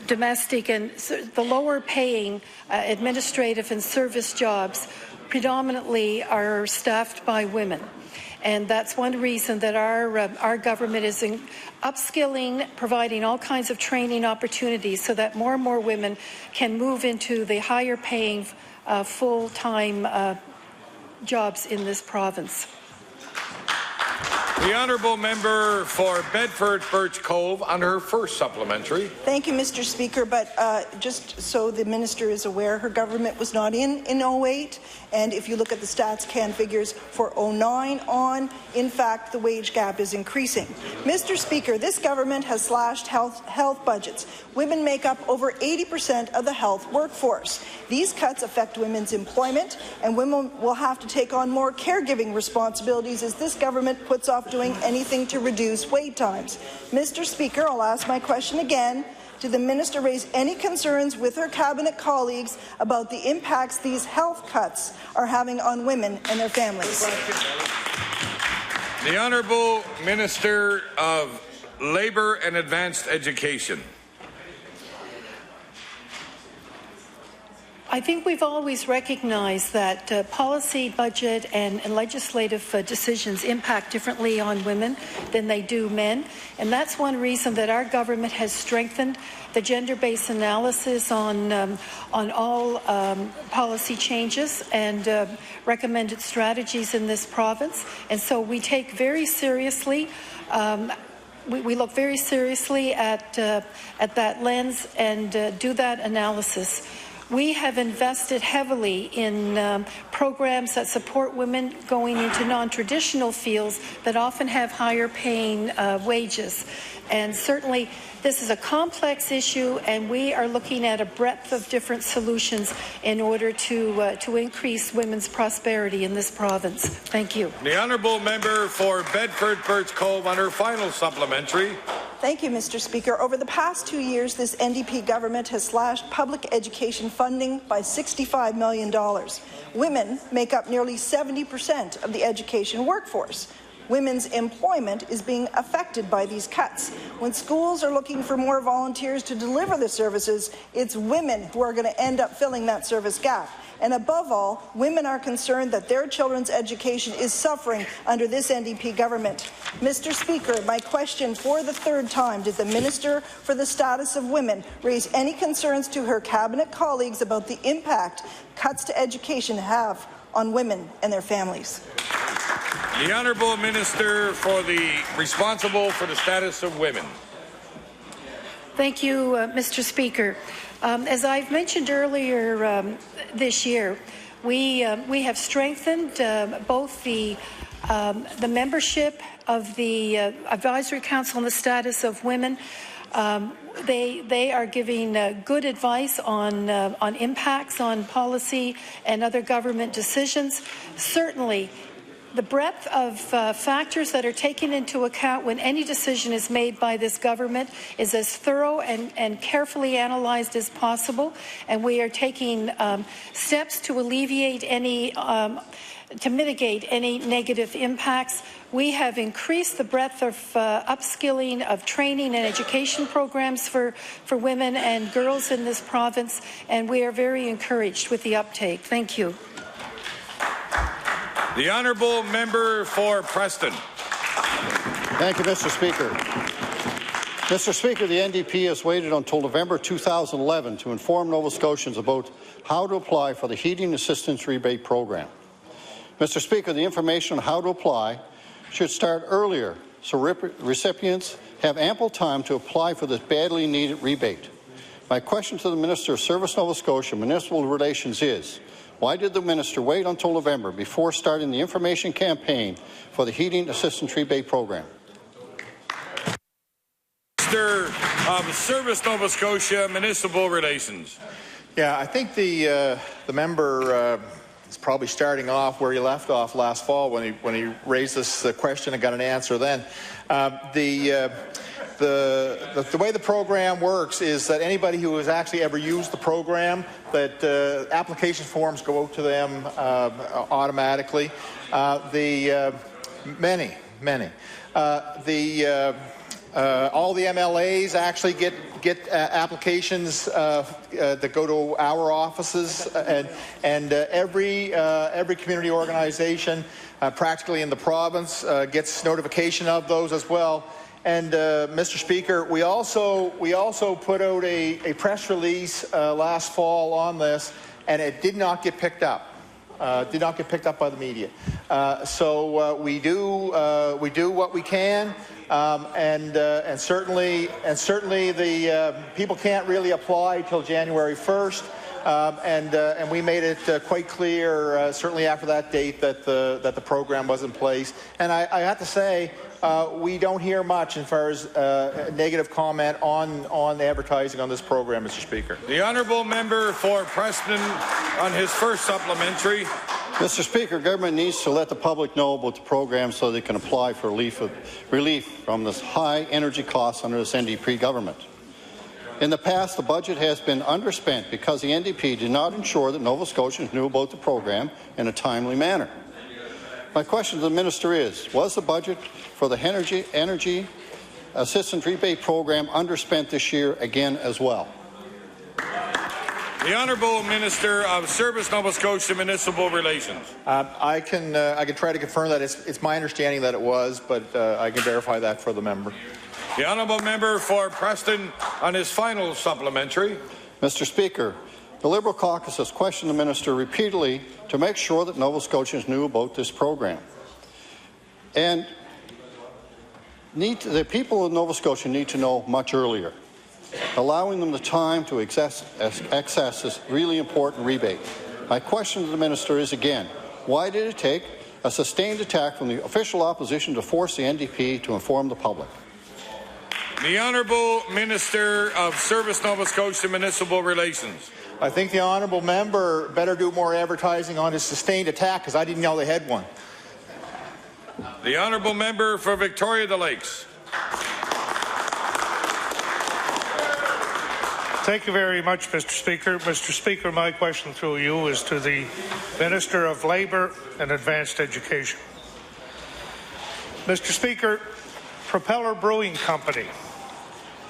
domestic and the lower paying administrative and service jobs predominantly are staffed by women. And that's one reason that our government is upskilling, providing all kinds of training opportunities so that more and more women can move into the higher paying full-time jobs in this province. The Honourable Member for Bedford Birch Cove on her first supplementary. Thank you, Mr. Speaker. But just so the minister is aware, her government was not in 08. And if you look at the Stats Can figures for 09 on, in fact, the wage gap is increasing. Mr. Speaker, this government has slashed health budgets. Women make up over 80% of the health workforce. These cuts affect women's employment, and women will have to take on more caregiving responsibilities as this government puts off doing anything to reduce wait times. Mr. Speaker, I'll ask my question again. Did the minister raise any concerns with her cabinet colleagues about the impacts these health cuts are having on women and their families? The Honourable Minister of Labour and Advanced Education. I think we've always recognized that policy, budget, and legislative decisions impact differently on women than they do men. And that's one reason that our government has strengthened the gender-based analysis on all policy changes and recommended strategies in this province. And so we take very seriously we look very seriously at that lens and do that analysis We have invested heavily in programs that support women going into non-traditional fields that often have higher paying wages. And certainly this is a complex issue, and we are looking at a breadth of different solutions in order to increase women's prosperity in this province. Thank you. The honourable member for Bedford-Birch Cove on her final supplementary. Thank you, Mr. Speaker. Over the past 2 years, this NDP government has slashed public education funding by $65 million. Women make up nearly 70% of the education workforce. Women's employment is being affected by these cuts. When schools are looking for more volunteers to deliver the services, it's women who are going to end up filling that service gap. And above all, women are concerned that their children's education is suffering under this NDP government. Mr. Speaker, my question for the third time: did the Minister for the Status of Women raise any concerns to her cabinet colleagues about the impact cuts to education have on women and their families? The Honourable Minister responsible for the Status of Women. Thank you, Mr. Speaker. As I've mentioned earlier this year, we have strengthened both the membership of the Advisory Council on the Status of Women. They are giving good advice on impacts on policy and other government decisions. Certainly, the breadth of factors that are taken into account when any decision is made by this government is as thorough and carefully analyzed as possible, and we are taking steps to alleviate any to mitigate any negative impacts. We have increased the breadth of upskilling, of training and education programs for women and girls in this province, and we are very encouraged with the uptake. Thank you. The Honourable Member for Preston. Thank you, Mr. Speaker. Mr. Speaker, the NDP has waited until November 2011 to inform Nova Scotians about how to apply for the Heating Assistance Rebate Program. Mr. Speaker, the information on how to apply should start earlier so recipients have ample time to apply for this badly needed rebate. My question to the Minister of Service Nova Scotia Municipal Relations is: why did the Minister wait until November before starting the information campaign for the Heating Assistance Rebate Program? Minister of Service Nova Scotia Municipal Relations. Yeah, I think the member is probably starting off where he left off last fall when he raised this question and got an answer then. The way the program works is that anybody who has actually ever used the program, that application forms go out to them automatically. Many. All the MLAs actually get applications that go to our offices, and every community organization practically in the province gets notification of those as well. And Mr. Speaker, we also put out a press release last fall on this, and it did not get picked up. Did not get picked up by the media. So we do what we can, and certainly the people can't really apply till January 1st. And we made it quite clear, certainly after that date, that the program was in place. And I have to say, we don't hear much as far as negative comment on the advertising on this program, Mr. Speaker. The Honourable Member for Preston on his first supplementary. Mr. Speaker, government needs to let the public know about the program so they can apply for relief from this high energy costs under this NDP government. In the past, the budget has been underspent because the NDP did not ensure that Nova Scotians knew about the program in a timely manner. My question to the Minister is, was the budget for the Energy Assistance Rebate Program underspent this year again as well? The Honourable Minister of Service Nova Scotia Municipal Relations. I can try to confirm that. It's my understanding that it was, but I can verify that for the member. The Honourable Member for Preston on his final supplementary. Mr. Speaker, the Liberal caucus has questioned the Minister repeatedly to make sure that Nova Scotians knew about this program. And the people of Nova Scotia need to know much earlier. allowing them the time to access this really important rebate. My question to the Minister is again, why did it take a sustained attack from the official opposition to force the NDP to inform the public? The Honourable Minister of Service Nova Scotia Municipal Relations. I think the honourable member better do more advertising on his sustained attack, because I didn't know they had one. The Honourable Member for Victoria the Lakes. Thank you very much, Mr. Speaker. Mr. Speaker, my question through you is to the Minister of Labour and Advanced Education. Mr. Speaker, Propeller Brewing Company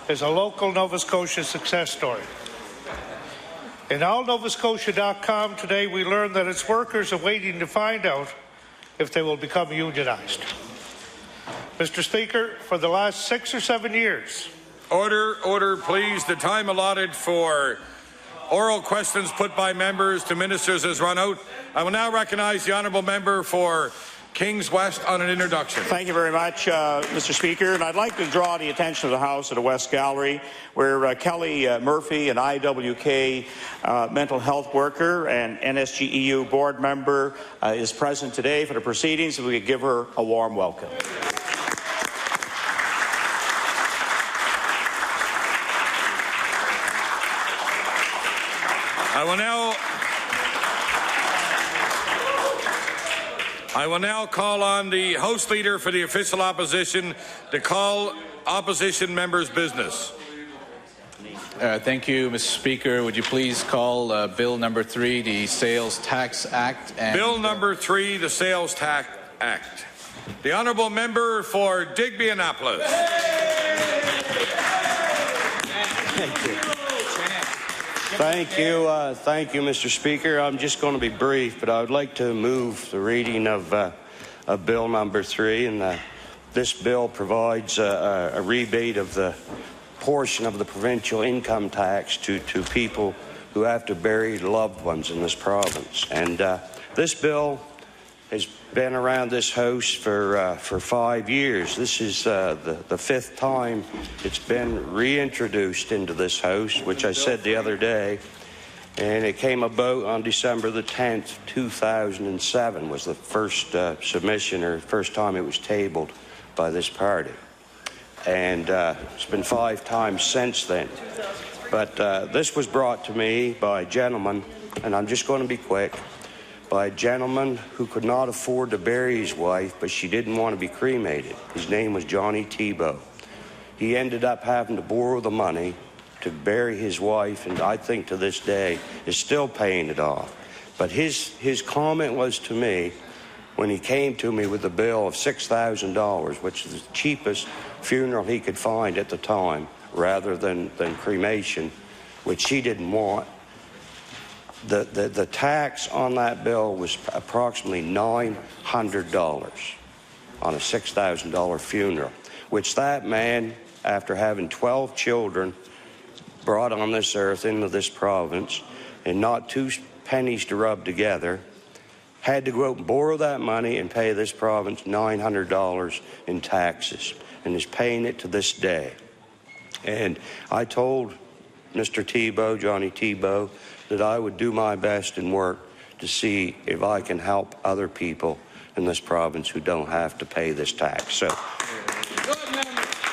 is a local Nova Scotia success story. In allnovascotia.com today, we learned that its workers are waiting to find out if they will become unionized. Mr. Speaker, for the last 6 or 7 years. Order, please. The time allotted for oral questions put by members to ministers has run out. I will now recognize the honourable member for Kings West on an introduction. Thank you very much, Mr. Speaker. And I'd like to draw the attention of the House at the West Gallery, where Kelly Murphy, an IWK mental health worker and NSGEU board member, is present today for the proceedings. If we could give her a warm welcome. I will now call on the House Leader for the official opposition to call opposition members' business. Thank you, Mr. Speaker. Would you please call Bill number 3, the Sales Tax Act? And Bill number 3, the Sales Tax Act. The Honourable Member for Digby Annapolis. Thank you, Mr. Speaker. I'm just going to be brief, but I would like to move the reading of Bill number 3, and this bill provides a rebate of the portion of the provincial income tax to people who have to bury loved ones in this province. And this bill has been around this House for 5 years. This is the 5th time it's been reintroduced into this House, which I said the other day, and it came about on December the 10th, 2007 was the first submission, or first time it was tabled by this party. And it's been 5 times since then. But this was brought to me by a gentleman, and I'm just going to be quick, by a gentleman who could not afford to bury his wife, but she didn't want to be cremated. His name was Johnny Tebow. He ended up having to borrow the money to bury his wife, and I think to this day is still paying it off. But his comment was to me, when he came to me with a bill of $6,000, which is the cheapest funeral he could find at the time, rather than cremation, which she didn't want. The tax on that bill was approximately $900 on a $6,000 funeral, which that man, after having 12 children brought on this earth into this province and not 2 pennies to rub together, had to go out and borrow that money and pay this province $900 in taxes, and is paying it to this day. And I told Mr. Tebow, Johnny Tebow, that I would do my best and work to see if I can help other people in this province who don't have to pay this tax. So,